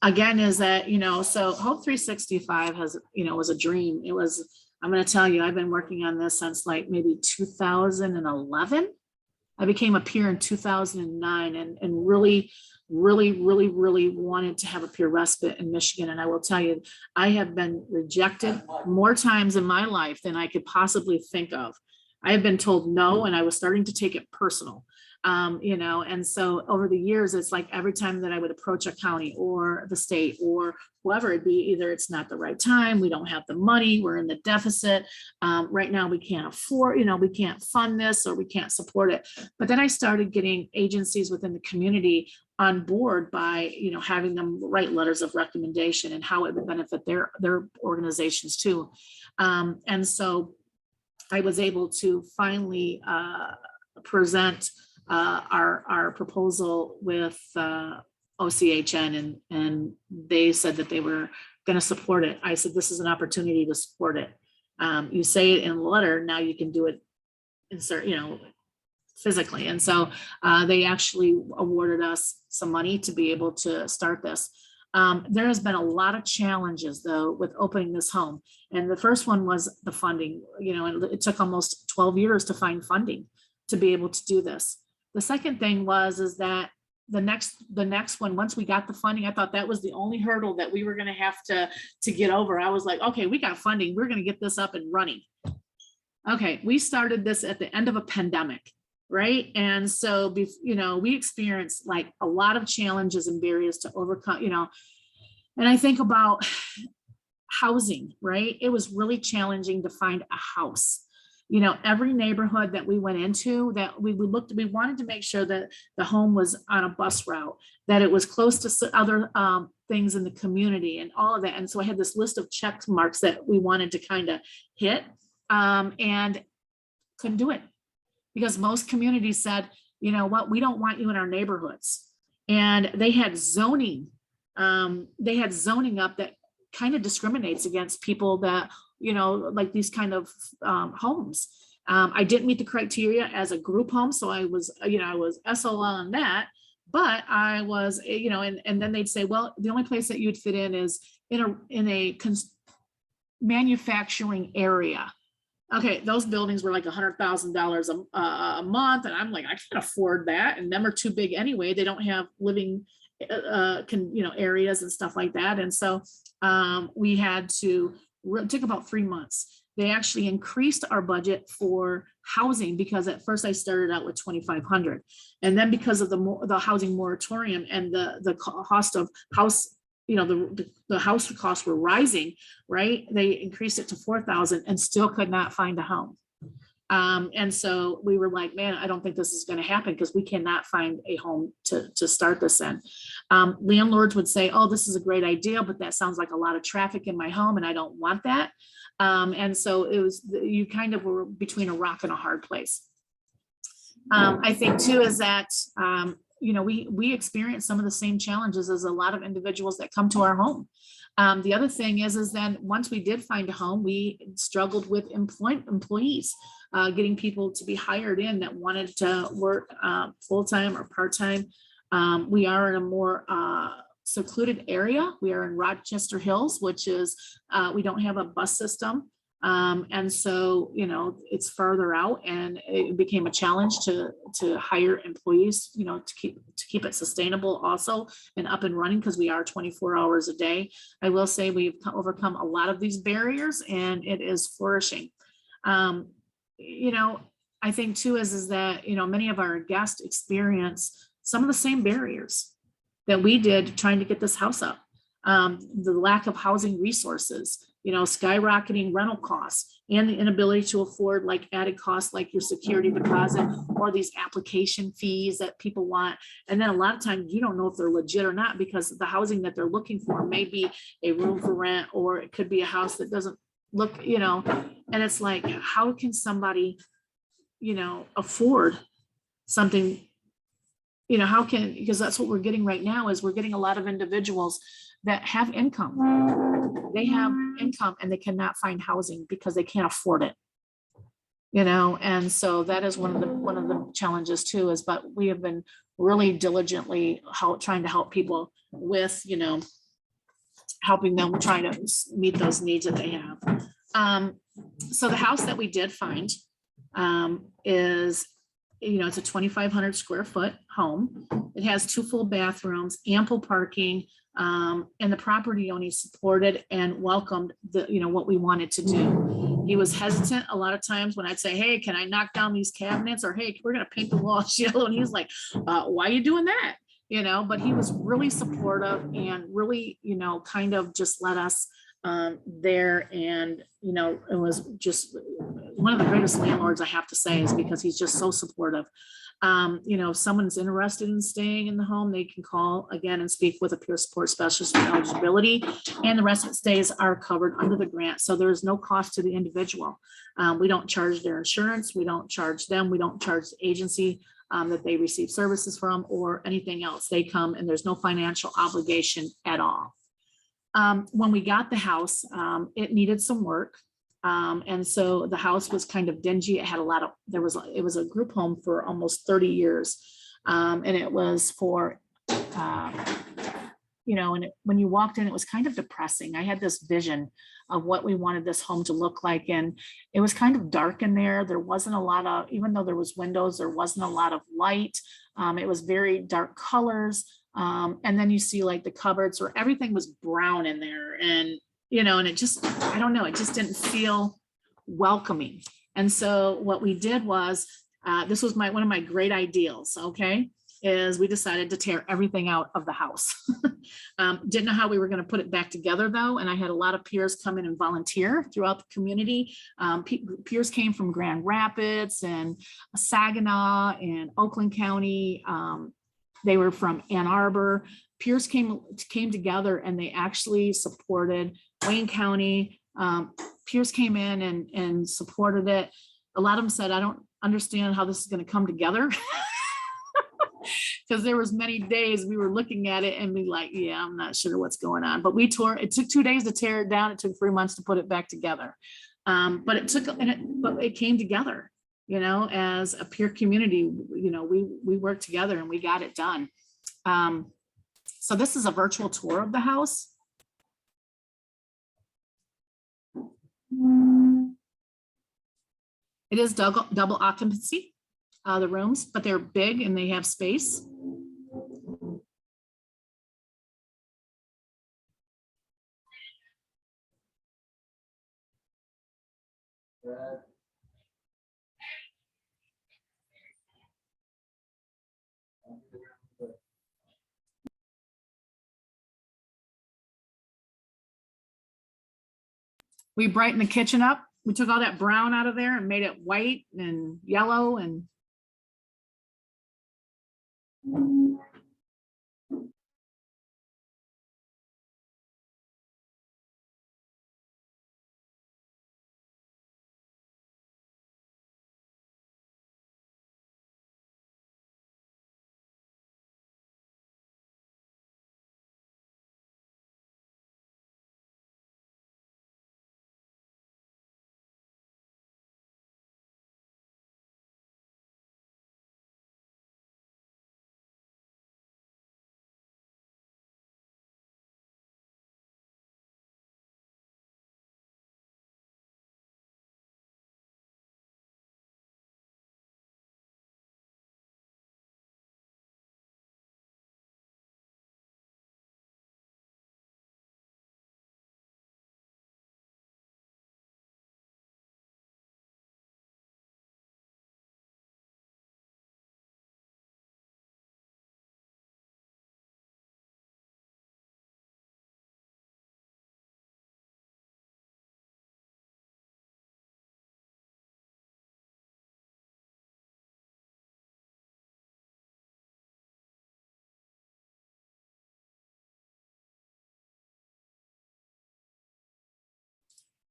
Speaker 1: Again, is that, you know, so Hope 365 has, you know, was a dream. It was, I'm going to tell you, I've been working on this since like maybe 2011. I became a peer in 2009 and really wanted to have a peer respite in Michigan. And I will tell you, I have been rejected more times in my life than I could possibly think of. I have been told no, and I was starting to take it personal. And so over the years, it's like every time that I would approach a county or the state or whoever it'd be, either it's not the right time, we don't have the money, we're in the deficit. Right now we can't afford, we can't fund this or we can't support it. But then I started getting agencies within the community on board by, having them write letters of recommendation and how it would benefit their organizations too. And so I was able to finally present our proposal with OCHN, and they said that they were going to support it. I said, this is an opportunity to support it. You say it in a letter, now you can do it, physically. And so they actually awarded us some money to be able to start this. There has been a lot of challenges though with opening this home. And the first one was the funding, and it took almost 12 years to find funding to be able to do this. The second thing is that the next one, once we got the funding, I thought that was the only hurdle that we were going to have to get over. I was like, okay, we got funding, we're going to get this up and running. Okay, we started this at the end of a pandemic, right? And so, we experienced like a lot of challenges and barriers to overcome, and I think about housing, right? It was really challenging to find a house. Every neighborhood that we went into, that we wanted to make sure that the home was on a bus route, that it was close to other things in the community and all of that. And so I had this list of check marks that we wanted to kind of hit, and couldn't do it because most communities said, you know what, we don't want you in our neighborhoods. And they had zoning up that kind of discriminates against people that, like these kind of homes. I didn't meet the criteria as a group home. So I was SOL on that, but I was, and then they'd say, well, the only place that you'd fit in is in a manufacturing area. Okay, those buildings were like $100,000 a month. And I'm like, I can't afford that. And them are too big anyway. They don't have living areas and stuff like that. And so we had to, it took about 3 months. They actually increased our budget for housing because at first I started out with 2,500, and then because of the housing moratorium and the cost of house, the house costs were rising, right? They increased it to 4,000 and still could not find a home. And so we were like, man, I don't think this is going to happen because we cannot find a home to start this in. Landlords would say, oh, this is a great idea, but that sounds like a lot of traffic in my home and I don't want that. And so you kind of were between a rock and a hard place. I think too, is that, we experience some of the same challenges as a lot of individuals that come to our home. The other thing is that once we did find a home, we struggled with employees, getting people to be hired in that wanted to work full-time or part-time. We are in a more secluded area. We are in Rochester Hills, which is, we don't have a bus system. And so, it's further out, and it became a challenge to hire employees, to keep it sustainable also and up and running, because we are 24 hours a day. I will say we've overcome a lot of these barriers and it is flourishing. I think too is that, many of our guests experience some of the same barriers that we did trying to get this house up. The lack of housing resources, skyrocketing rental costs, and the inability to afford like added costs like your security deposit or these application fees that people want. And then a lot of times you don't know if they're legit or not, because the housing that they're looking for may be a room for rent, or it could be a house that doesn't look, and it's like, how can somebody, afford something, because that's what we're getting right now, is we're getting a lot of individuals that have income. They have income and they cannot find housing because they can't afford it. And so that is one of the challenges too, but we have been really diligently trying to help people with, helping them try to meet those needs that they have. So the house that we did find is it's a 2,500 square foot home. It has 2 full bathrooms, ample parking, and the property owner supported and welcomed what we wanted to do. He was hesitant a lot of times when I'd say, hey, can I knock down these cabinets? Or, hey, we're going to paint the walls yellow. And he's like, why are you doing that? But he was really supportive and really, kind of just let us there. And, it was just one of the greatest landlords, I have to say, is because he's just so supportive. If someone's interested in staying in the home, they can call again and speak with a peer support specialist with eligibility, and the respite stays are covered under the grant. So there is no cost to the individual. We don't charge their insurance. We don't charge them. We don't charge the agency that they receive services from or anything else. They come and there's no financial obligation at all. When we got the house, it needed some work. And so the house was kind of dingy. It had it was a group home for almost 30 years. And it was for, when you walked in, it was kind of depressing. I had this vision of what we wanted this home to look like. And it was kind of dark in there. There wasn't a lot of, even though there was windows, there wasn't a lot of light. It was very dark colors. And then you see like the cupboards where everything was brown in there. And and it just, I don't know, it just didn't feel welcoming. And so what we did was, this was one of my great ideals, okay, is we decided to tear everything out of the house. Didn't know how we were going to put it back together though. And I had a lot of peers come in and volunteer throughout the community. Peers came from Grand Rapids and Saginaw and Oakland County. They were from Ann Arbor. Peers came together and they actually supported Wayne County. Peers came in and supported it. A lot of them said, I don't understand how this is going to come together. Because there was many days we were looking at it and be like, yeah, I'm not sure what's going on. But it took 2 days to tear it down. It took 3 months to put it back together. But it came together, as a peer community. We worked together and we got it done. So this is a virtual tour of the house. It is double occupancy, the rooms, but they're big and they have space. We brightened the kitchen up. We took all that brown out of there and made it white and yellow and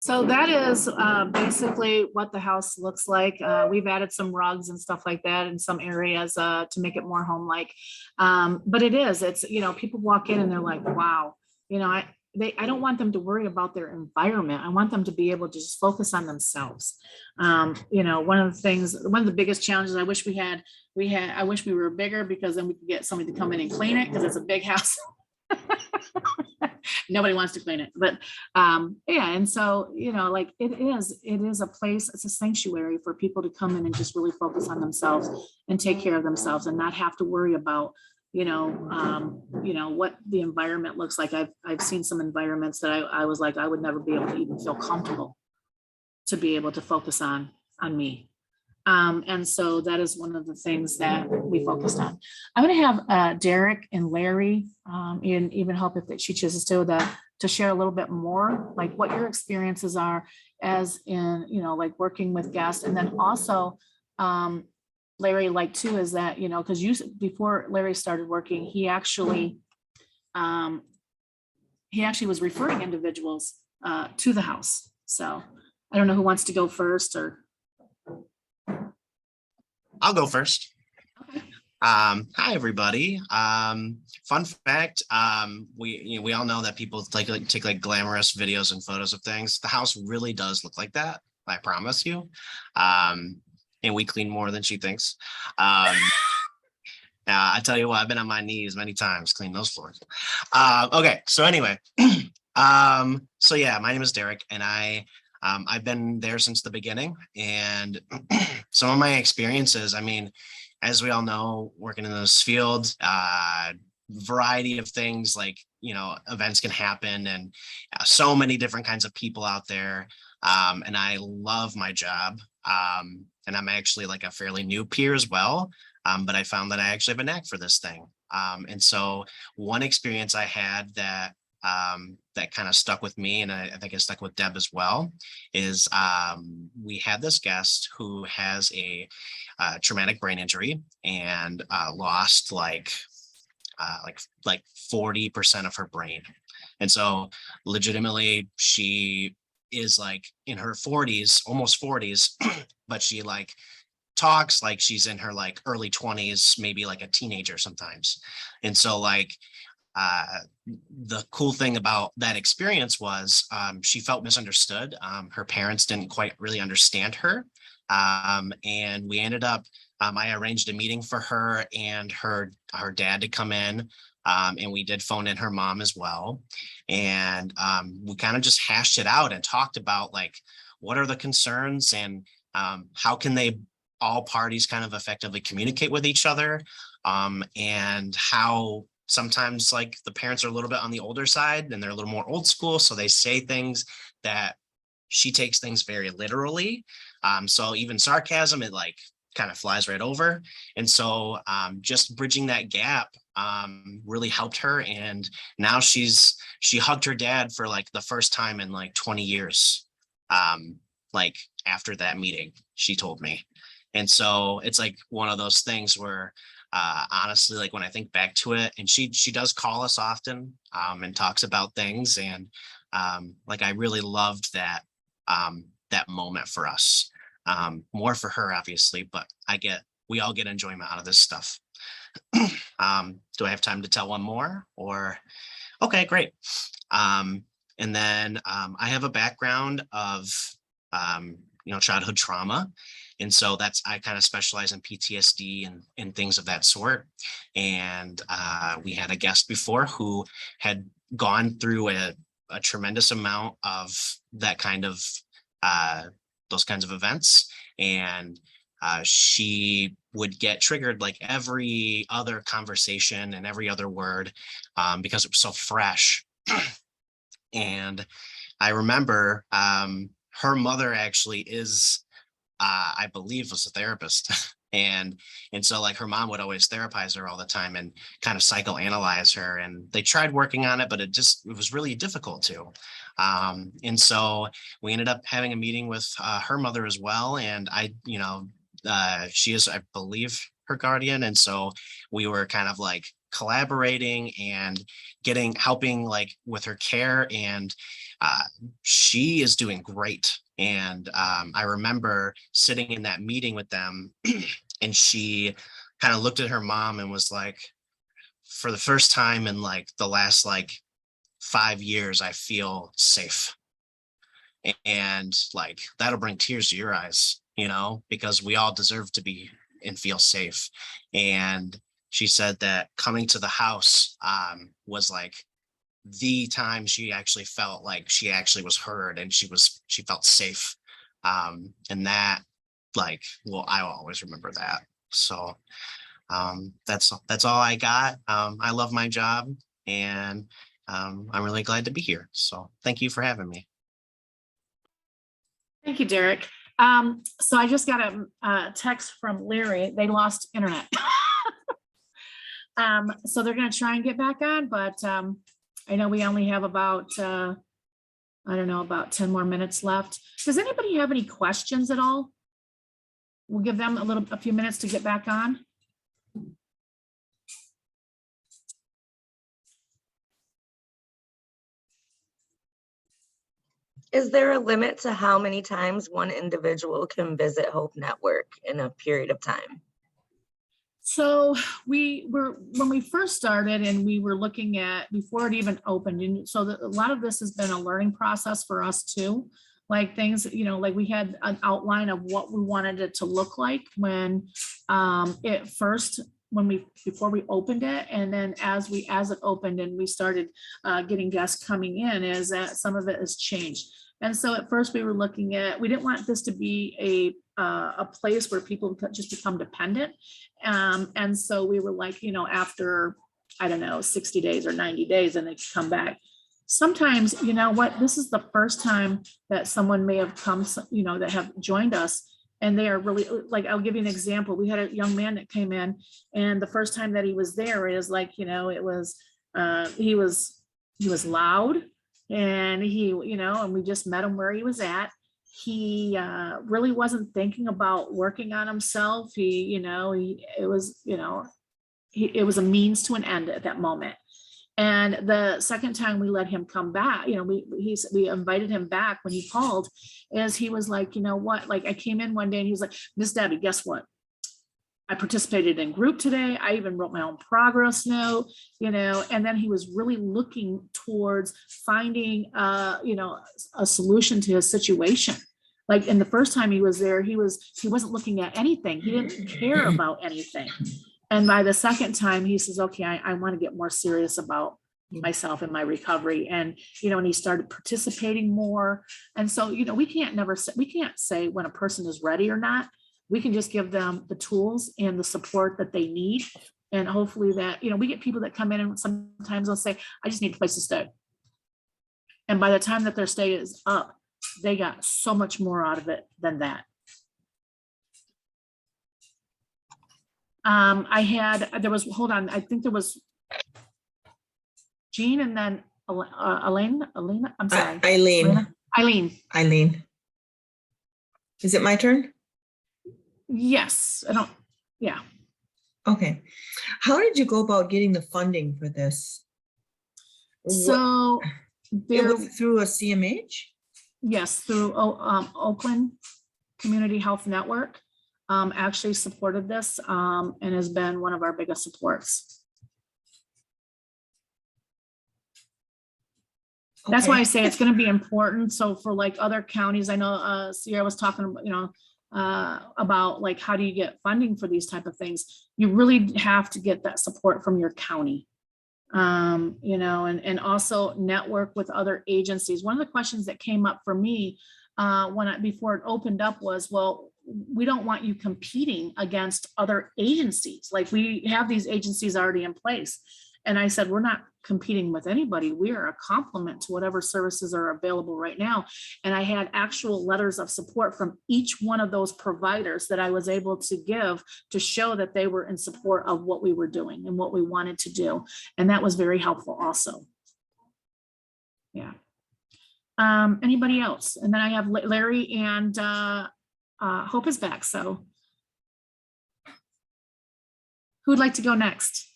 Speaker 1: so that is basically what the house looks like. We've added some rugs and stuff like that in some areas to make it more home-like. But it's, people walk in and they're like, wow, I don't want them to worry about their environment. I want them to be able to just focus on themselves. One of the biggest challenges I wish I wish we were bigger, because then we could get somebody to come in and clean it, because it's a big house. Nobody wants to clean it, but yeah. And so, like it is a place, it's a sanctuary for people to come in and just really focus on themselves and take care of themselves and not have to worry about, what the environment looks like. I've seen some environments that I was like, I would never be able to even feel comfortable to be able to focus on me. And so that is one of the things that we focused on. I'm going to have Derrick and Larry, and even help if she chooses to share a little bit more, like what your experiences are as in, like working with guests. And then also, Larry, like too, is that, because before Larry started working, he actually was referring individuals to the house. So I don't know who wants to go first or.
Speaker 2: I'll go first.
Speaker 1: Okay.
Speaker 2: Hi everybody. Fun fact, we all know that people take like glamorous videos and photos of things. The house really does look like that, I promise you. And we clean more than she thinks. I tell you what, I've been on my knees many times cleaning those floors. Okay, so anyway, so yeah, my name is Derrick, and I've been there since the beginning, and some of my experiences, I mean, as we all know, working in this field, variety of things like, events can happen, and so many different kinds of people out there. And I love my job. And I'm actually like a fairly new peer as well. But I found that I actually have a knack for this thing. And so one experience I had that kind of stuck with me, and I think it stuck with Deb as well, is we had this guest who has a traumatic brain injury and lost like 40% of her brain. And so legitimately she is like in her 40s, almost 40s, but she like talks like she's in her like early 20s, maybe like a teenager sometimes. And so like the cool thing about that experience was she felt misunderstood. Her parents didn't quite really understand her. And we ended up, I arranged a meeting for her and her dad to come in. And we did phone in her mom as well. And we kind of just hashed it out and talked about like, what are the concerns and how can they all parties kind of effectively communicate with each other, and how sometimes like the parents are a little bit on the older side and they're a little more old school. So they say things that she takes things very literally. So even sarcasm, it like kind of flies right over. And so just bridging that gap really helped her. And now she hugged her dad for like the first time in like 20 years. Like after that meeting, she told me. And so it's like one of those things where honestly, like when I think back to it, and she does call us often and talks about things, and like I really loved that moment for us. More for her, obviously, but we all get enjoyment out of this stuff. Do I have time to tell one more? Or okay, great. And then I have a background of childhood trauma. And so I kind of specialize in PTSD and things of that sort. And we had a guest before who had gone through a tremendous amount of that kind of those kinds of events. And she would get triggered like every other conversation and every other word because it was so fresh. And I remember her mother actually is, I believe, was a therapist. And so like her mom would always therapize her all the time and kind of psychoanalyze her. And they tried working on it, but it was really difficult to. And so we ended up having a meeting with her mother as well. And she is, I believe, her guardian. And so we were kind of like collaborating and helping like with her care. And she is doing great. And I remember sitting in that meeting with them and she kind of looked at her mom and was like, for the first time in like the last like 5 years, I feel safe. And like, that'll bring tears to your eyes, because we all deserve to be and feel safe. And she said that coming to the house was like the time she actually felt like she actually was heard and she felt safe. And that, like, well, I will always remember that. So that's all I got. I love my job, and I'm really glad to be here. So thank you for having me.
Speaker 1: Thank you, Derrick. So I just got a text from Larry. They lost internet. So they're going to try and get back on, but I know we only have about, I don't know, about 10 more minutes left. Does anybody have any questions at all? We'll give them a few minutes to get back on.
Speaker 6: Is there a limit to how many times one individual can visit Hope Network in a period of time?
Speaker 1: So when we first started and we were looking at, before it even opened, and so a lot of this has been a learning process for us too. Like things, like we had an outline of what we wanted it to look like when before we opened it. And then as it opened and we started getting guests coming in, is that some of it has changed. And so at first we were looking at, we didn't want this to be a place where people just become dependent. And so we were like, after, I don't know, 60 days or 90 days, and they come back. Sometimes, this is the first time that someone may have come, that have joined us, and they are really, like, I'll give you an example. We had a young man that came in, and the first time that he was there, it was like, it was, he was loud, and and we just met him where he was at. He really wasn't thinking about working on himself. It was a means to an end at that moment. And the second time we let him come back, we invited him back when he called, as he was like, what, like I came in one day and he was like, Miss Debbie, guess what? I participated in group today. I even wrote my own progress note, and then he was really looking towards finding, a solution to his situation. Like, in the first time he was there, he wasn't looking at anything. He didn't care about anything. And by the second time, he says, okay, I want to get more serious about myself and my recovery. And, and he started participating more. And so, we can't say when a person is ready or not. We can just give them the tools and the support that they need. And hopefully that, we get people that come in and sometimes they'll say, I just need a place to stay. And by the time that their stay is up, they got so much more out of it than that. I think there was Jean and then Elena, I'm sorry.
Speaker 8: Eileen. Is it my turn?
Speaker 1: Yes, yeah.
Speaker 8: Okay. How did you go about getting the funding for this?
Speaker 1: So
Speaker 8: It was through a CMH?
Speaker 1: Yes, through Oakland Community Health Network. Actually supported this and has been one of our biggest supports. Okay. That's why I say it's going to be important. So for like other counties, I know Sierra was talking about like, how do you get funding for these type of things? You really have to get that support from your county, and also network with other agencies. One of the questions that came up for me before it opened up was, well, we don't want you competing against other agencies. Like, we have these agencies already in place. And I said, we're not competing with anybody. We are a complement to whatever services are available right now. And I had actual letters of support from each one of those providers that I was able to give to show that they were in support of what we were doing and what we wanted to do. And that was very helpful also. Yeah. Anybody else? And then I have Larry and Hope is back. So who would like to go next?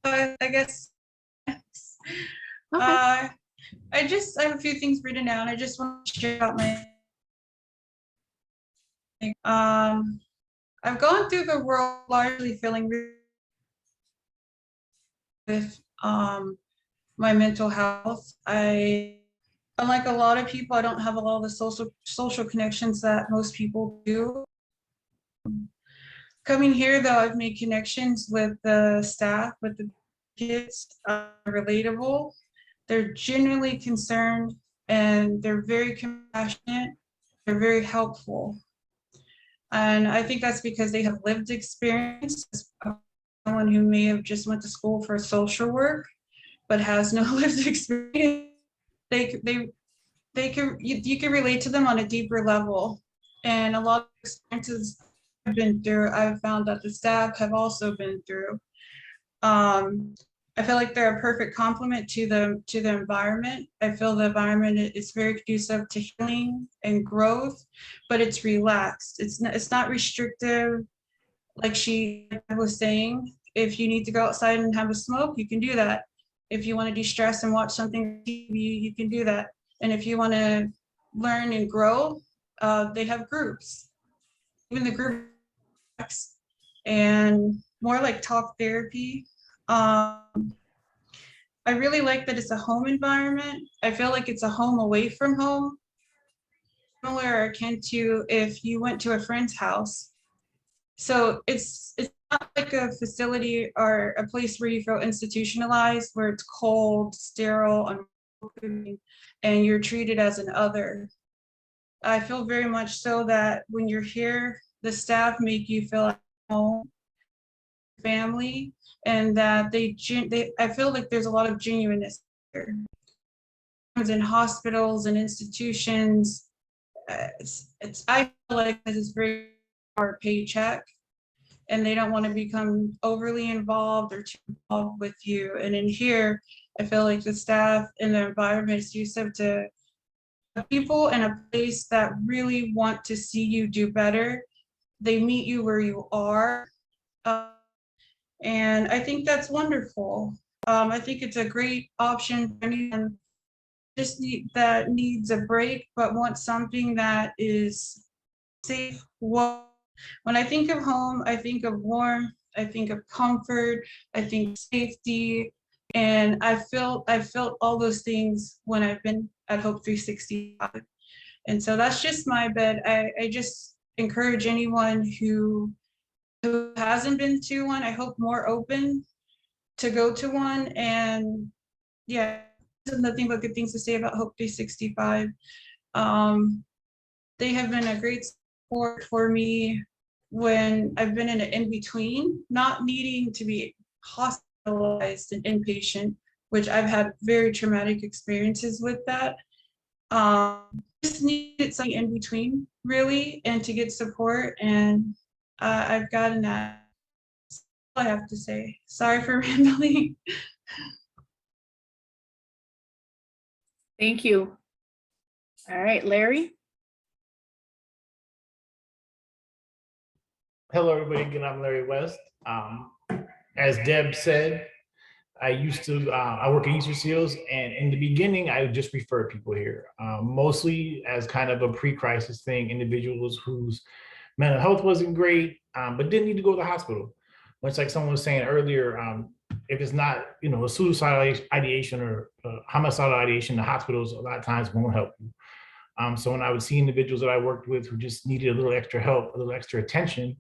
Speaker 4: I guess.
Speaker 1: Okay.
Speaker 4: I have a few things written down. I just want to share out my. I've gone through the world largely feeling with my mental health. Unlike a lot of people, I don't have a lot of the social connections that most people do. Coming here, though, I've made connections with the staff, with the kids, relatable. They're genuinely concerned and they're very compassionate. They're very helpful. And I think that's because they have lived experience. Someone who may have just went to school for social work, but has no lived experience, you can relate to them on a deeper level. And a lot of experiences I've been through, I've found that the staff have also been through. I feel like they're a perfect complement to the environment. I feel the environment is very conducive to healing and growth, but it's relaxed. It's not restrictive. Like she was saying, if you need to go outside and have a smoke, you can do that. If you want to de-stress and watch something on TV, you can do that. And if you want to learn and grow, they have groups, even the group, and more like talk therapy. I really like that it's a home environment. I feel like it's a home away from home, similar or akin to if you went to a friend's house. So it's not like a facility or a place where you feel institutionalized, where it's cold, sterile, unwelcoming, and you're treated as an other. I feel very much so that when you're here, the staff make you feel at home, family, and that I feel like there's a lot of genuineness here. In hospitals and institutions, I feel like this is very hard paycheck, and they don't want to become overly involved or too involved with you. And in here, I feel like the staff and the environment is conducive to people in a place that really want to see you do better. They meet you where you are. And I think that's wonderful. I think it's a great option for anyone that needs a break, but wants something that is safe. When I think of home, I think of warmth, I think of comfort, I think safety, and I've felt all those things when I've been at Hope 365. And so that's just my bed. I just encourage anyone who hasn't been to one, I hope more open to go to one. And yeah, nothing but good things to say about Hope 365. They have been a great support for me when I've been in an in-between, not needing to be hospitalized and inpatient, which I've had very traumatic experiences with that. Just needed something in between, really, and to get support. And I've gotten that. That's all I have to say. Sorry for rambling.
Speaker 1: Thank you. All right, Larry.
Speaker 3: Hello, everybody. Again, I'm Larry West. As Deb said, I work at Easter Seals, and in the beginning, I would just refer people here, mostly as kind of a pre-crisis thing, individuals whose mental health wasn't great, but didn't need to go to the hospital. Much like someone was saying earlier, if it's not, a suicidal ideation or homicidal ideation, the hospitals a lot of times won't help you. So when I would see individuals that I worked with who just needed a little extra help, a little extra attention,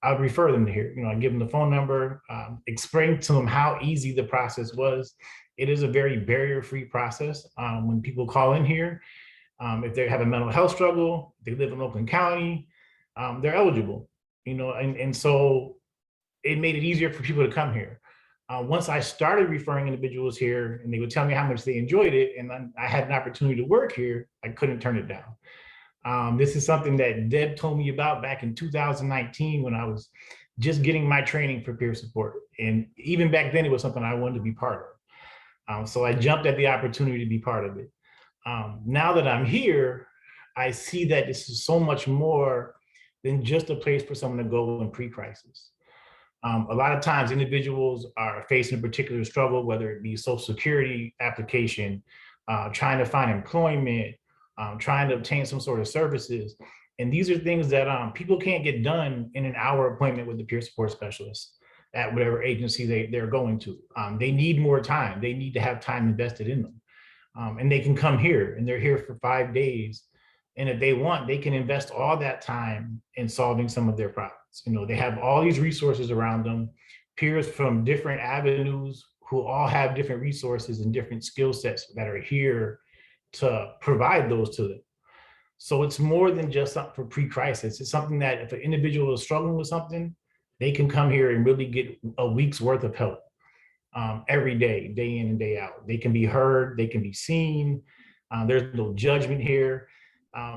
Speaker 3: I would refer them to here. I'd give them the phone number, explain to them how easy the process was. It is a very barrier-free process. When people call in here, if they have a mental health struggle, they live in Oakland County, they're eligible, and so it made it easier for people to come here. Once I started referring individuals here and they would tell me how much they enjoyed it, and I had an opportunity to work here, I couldn't turn it down. This is something that Deb told me about back in 2019 when I was just getting my training for peer support. And even back then, it was something I wanted to be part of. So I jumped at the opportunity to be part of it. Now that I'm here, I see that this is so much more than just a place for someone to go in pre-crisis. A lot of times individuals are facing a particular struggle, whether it be Social Security application, trying to find employment, trying to obtain some sort of services. And these are things that people can't get done in an hour appointment with the peer support specialist at whatever agency they're going to. They need more time. They need to have time invested in them. And they can come here, and they're here for 5 days. And if they want, they can invest all that time in solving some of their problems. violence. You know, they have all these resources around them, peers from different avenues who all have different resources and different skill sets that are here to provide those to them. So it's more than just something for pre-crisis. It's something that if an individual is struggling with something, they can come here and really get a week's worth of help every day, day in and day out. They can be heard, they can be seen. There's no judgment here.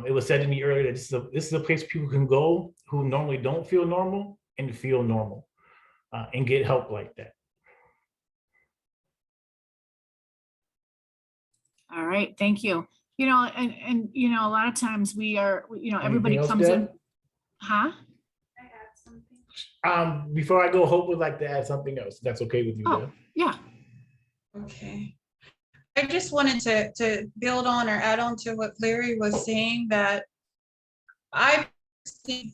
Speaker 3: It was said to me earlier that this is a place people can go who normally don't feel normal and feel normal and get help like that.
Speaker 1: All right, thank you. You know, and you know, a lot of times we are, you know, everybody
Speaker 3: Anything else,
Speaker 1: comes in.
Speaker 3: Deb?
Speaker 1: Huh?
Speaker 3: Before I go, Hope would like to add something else. That's okay with you,
Speaker 1: Oh,
Speaker 3: Deb?
Speaker 1: yeah.
Speaker 4: Okay. I just wanted to build on or add on to what Larry was saying, that I see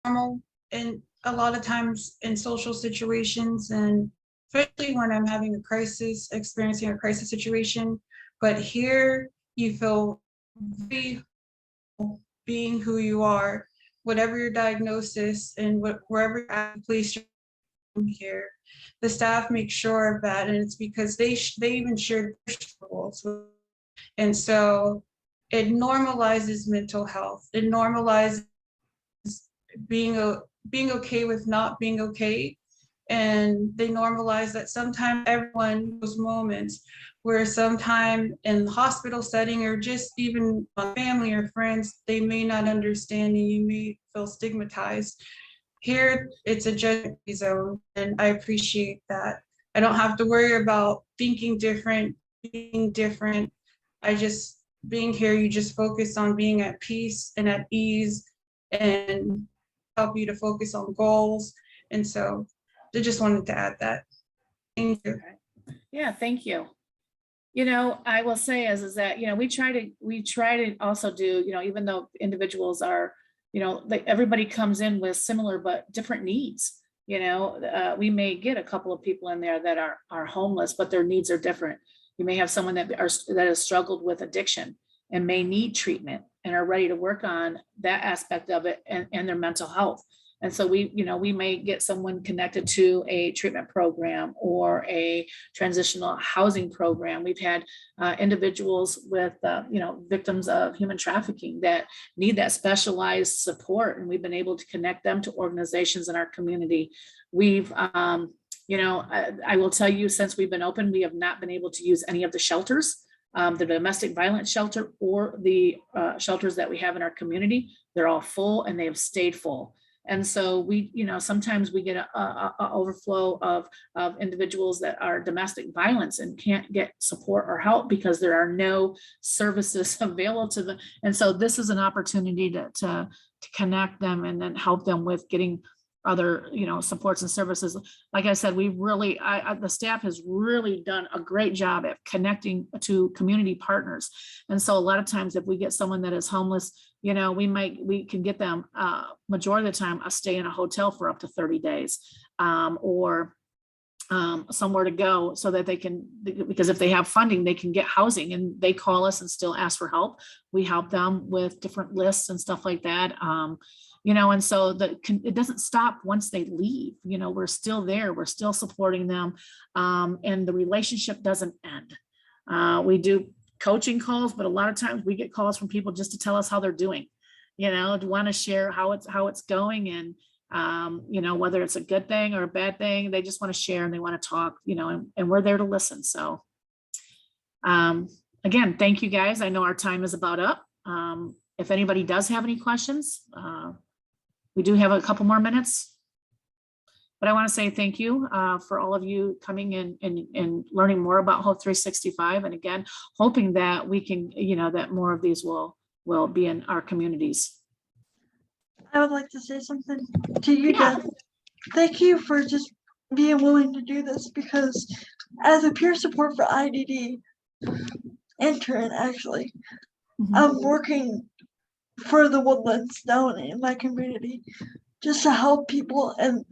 Speaker 4: normal in a lot of times in social situations, and especially when I'm having a crisis, experiencing a crisis situation. But here you feel very being who you are, whatever your diagnosis and wherever you're at, place you're here. The staff make sure of that, and it's because they even share their struggles. And so it normalizes mental health. It normalizes being okay with not being okay. And they normalize that sometimes everyone, those moments where sometime in the hospital setting or just even family or friends, they may not understand and you may feel stigmatized. Here, it's a judgment zone, and I appreciate that. I don't have to worry about thinking different, being different. Being here, you just focus on being at peace and at ease and help you to focus on goals. And so I just wanted to add that. Thank you.
Speaker 1: Yeah, thank you. You know, I will say is that, you know, we try to also do, you know, even though individuals are, you know, everybody comes in with similar but different needs. You know, we may get a couple of people in there that are homeless, but their needs are different. You may have someone that has struggled with addiction and may need treatment and are ready to work on that aspect of it and their mental health. And so we may get someone connected to a treatment program or a transitional housing program. We've had individuals with, victims of human trafficking that need that specialized support. And we've been able to connect them to organizations in our community. We've, I will tell you, since we've been open, we have not been able to use any of the shelters, the domestic violence shelter or the shelters that we have in our community. They're all full and they have stayed full. And so we, sometimes we get a overflow of individuals that are domestic violence and can't get support or help because there are no services available to them. And so this is an opportunity to connect them and then help them with getting other, supports and services. Like I said, we really, the staff has really done a great job at connecting to community partners. And so a lot of times if we get someone that is homeless, we can get them majority of the time a stay in a hotel for up to 30 days or somewhere to go so that they can, because if they have funding, they can get housing and they call us and still ask for help. We help them with different lists and stuff like that. And so it doesn't stop once they leave. We're still there, we're still supporting them, and the relationship doesn't end. We do coaching calls, but a lot of times we get calls from people just to tell us how they're doing, to want to share how it's going, and whether it's a good thing or a bad thing, they just want to share and they want to talk, and we're there to listen. So again, thank you guys. I know our time is about up. If anybody does have any questions, we do have a couple more minutes, but I want to say thank you for all of you coming in and learning more about Hope 365. And again, hoping that we can, that more of these will be in our communities.
Speaker 5: I would like to say something to you,
Speaker 1: Yeah.
Speaker 5: Deb. Thank you for just being willing to do this, because as a peer support for IDD intern, actually, I'm working for the Woodlands down in my community just to help people. And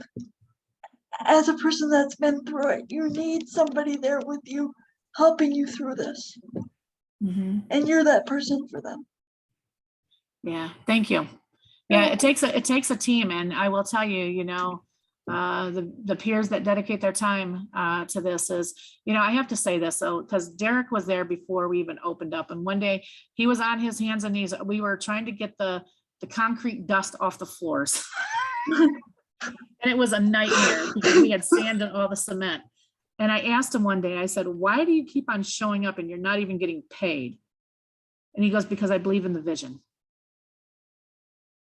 Speaker 5: as a person that's been through it, you need somebody there with you helping you through this. And you're that person for them.
Speaker 1: Yeah, thank you. Yeah, it takes a team, and I will tell you, the peers that dedicate their time to this is, I have to say this, so because Derrick was there before we even opened up, and one day he was on his hands and knees. We were trying to get the concrete dust off the floors. And it was a nightmare because we had sand and all the cement. And I asked him one day, I said, why do you keep on showing up and you're not even getting paid? And he goes, because I believe in the vision.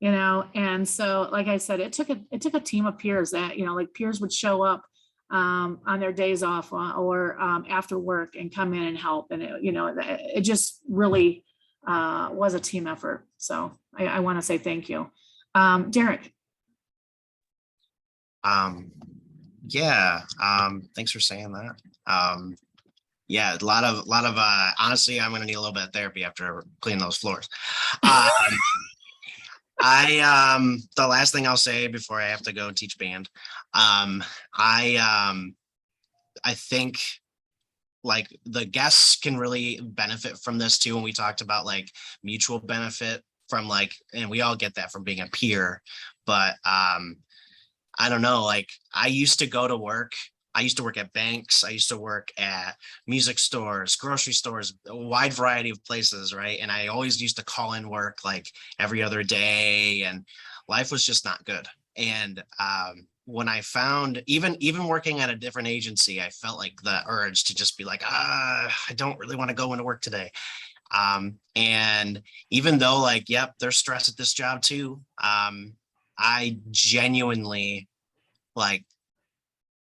Speaker 1: And so, like I said, it took a team of peers that, like peers would show up on their days off or after work and come in and help. And it just really was a team effort. So I want to say thank you. Derrick.
Speaker 2: Thanks for saying that. Yeah, a lot of honestly, I'm gonna need a little bit of therapy after cleaning those floors. The last thing I'll say before I have to go teach band, I think like the guests can really benefit from this too. And we talked about like mutual benefit from like, and we all get that from being a peer, but I don't know, like I used to go to work. I used to work at banks. I used to work at music stores, grocery stores, a wide variety of places, right? And I always used to call in work like every other day, and life was just not good. And when I found, even working at a different agency, I felt like the urge to just be like, I don't really want to go into work today. And even though like, yep, there's stress at this job too. I genuinely like,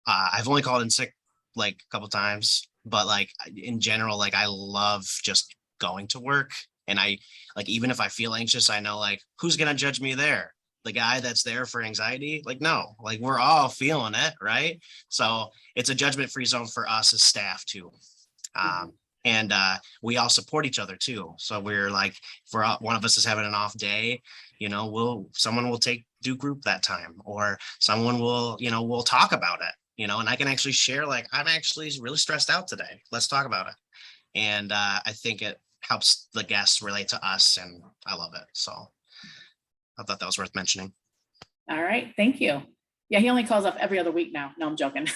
Speaker 2: I've only called in sick like a couple times, but like in general, like I love just going to work. And I like, even if I feel anxious, I know like, who's going to judge me there? The guy that's there for anxiety? Like, no, like we're all feeling it. Right. So it's a judgment-free zone for us as staff too. And we all support each other too. So we're like, if one of us is having an off day, someone will do group that time, or someone will, we'll talk about it, and I can actually share like, I'm actually really stressed out today. Let's talk about it. And I think it helps the guests relate to us, and I love it. So I thought that was worth mentioning.
Speaker 1: All right. Thank you. Yeah. He only calls up every other week now. No, I'm joking.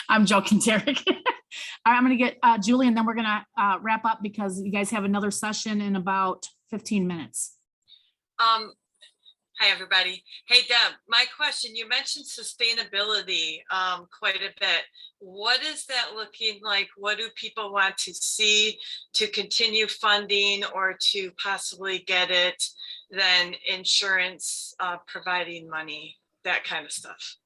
Speaker 1: I'm joking, Derrick. All right, I'm going to get Julie, and then we're going to wrap up because you guys have another session in about 15 minutes.
Speaker 9: Hi, everybody. Hey, Deb, my question, you mentioned sustainability quite a bit. What is that looking like? What do people want to see to continue funding or to possibly get it, then insurance providing money, that kind of stuff?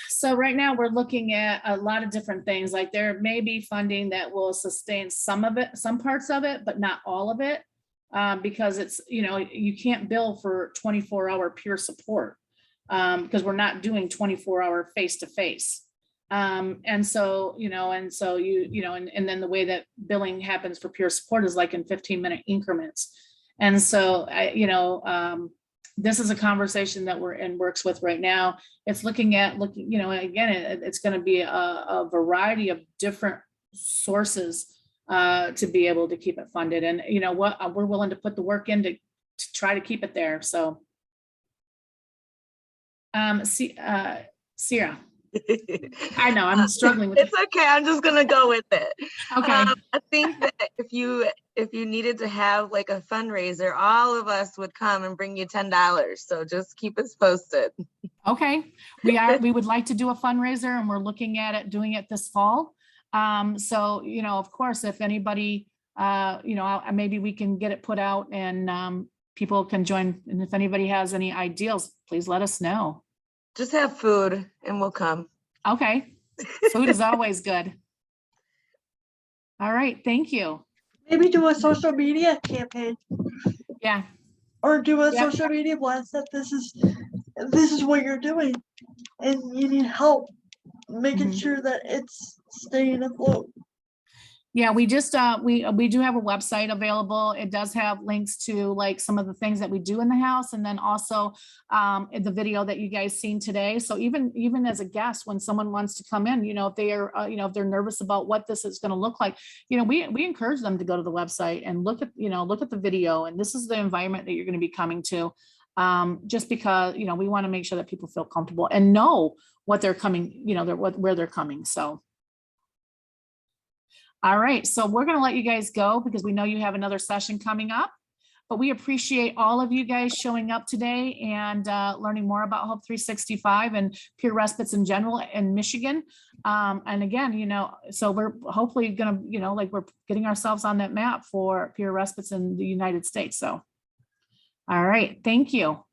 Speaker 1: So right now we're looking at a lot of different things. Like there may be funding that will sustain some of it, some parts of it, but not all of it. Because it's, you can't bill for 24-hour peer support because we're not doing 24-hour face-to-face. And so, and then the way that billing happens for peer support is like in 15-minute increments. And so, this is a conversation that we're in works with right now. It's looking, again, it's going to be a variety of different sources to be able to keep it funded. And we're willing to put the work in to try to keep it there. So Sierra. I know I'm struggling with
Speaker 6: it's okay. I'm just gonna go with it.
Speaker 1: Okay.
Speaker 6: I think that if you needed to have like a fundraiser, all of us would come and bring you $10. So just keep us posted.
Speaker 1: Okay. We would like to do a fundraiser, and we're looking at doing it this fall. So, of course, if anybody, maybe we can get it put out and people can join. And if anybody has any ideas, please let us know.
Speaker 6: Just have food and we'll come.
Speaker 1: Okay. Food is always good. All right. Thank you.
Speaker 5: Maybe do a social media campaign.
Speaker 1: Yeah.
Speaker 5: Or do a social media blast that this is what you're doing and you need help making sure that it's staying afloat.
Speaker 1: Yeah, we just, we do have a website available. It does have links to like some of the things that we do in the house, and then also the video that you guys seen today. So even as a guest, when someone wants to come in, if they are, if they're nervous about what this is going to look like, we encourage them to go to the website and look at the video, and this is the environment that you're going to be coming to. Just because, we want to make sure that people feel comfortable and know what they're coming, where they're coming. So. All right, so we're going to let you guys go because we know you have another session coming up, but we appreciate all of you guys showing up today and learning more about Hope 365 and peer respites in general in Michigan. And again, so we're hopefully going to, like we're getting ourselves on that map for peer respites in the United States. So, all right, thank you.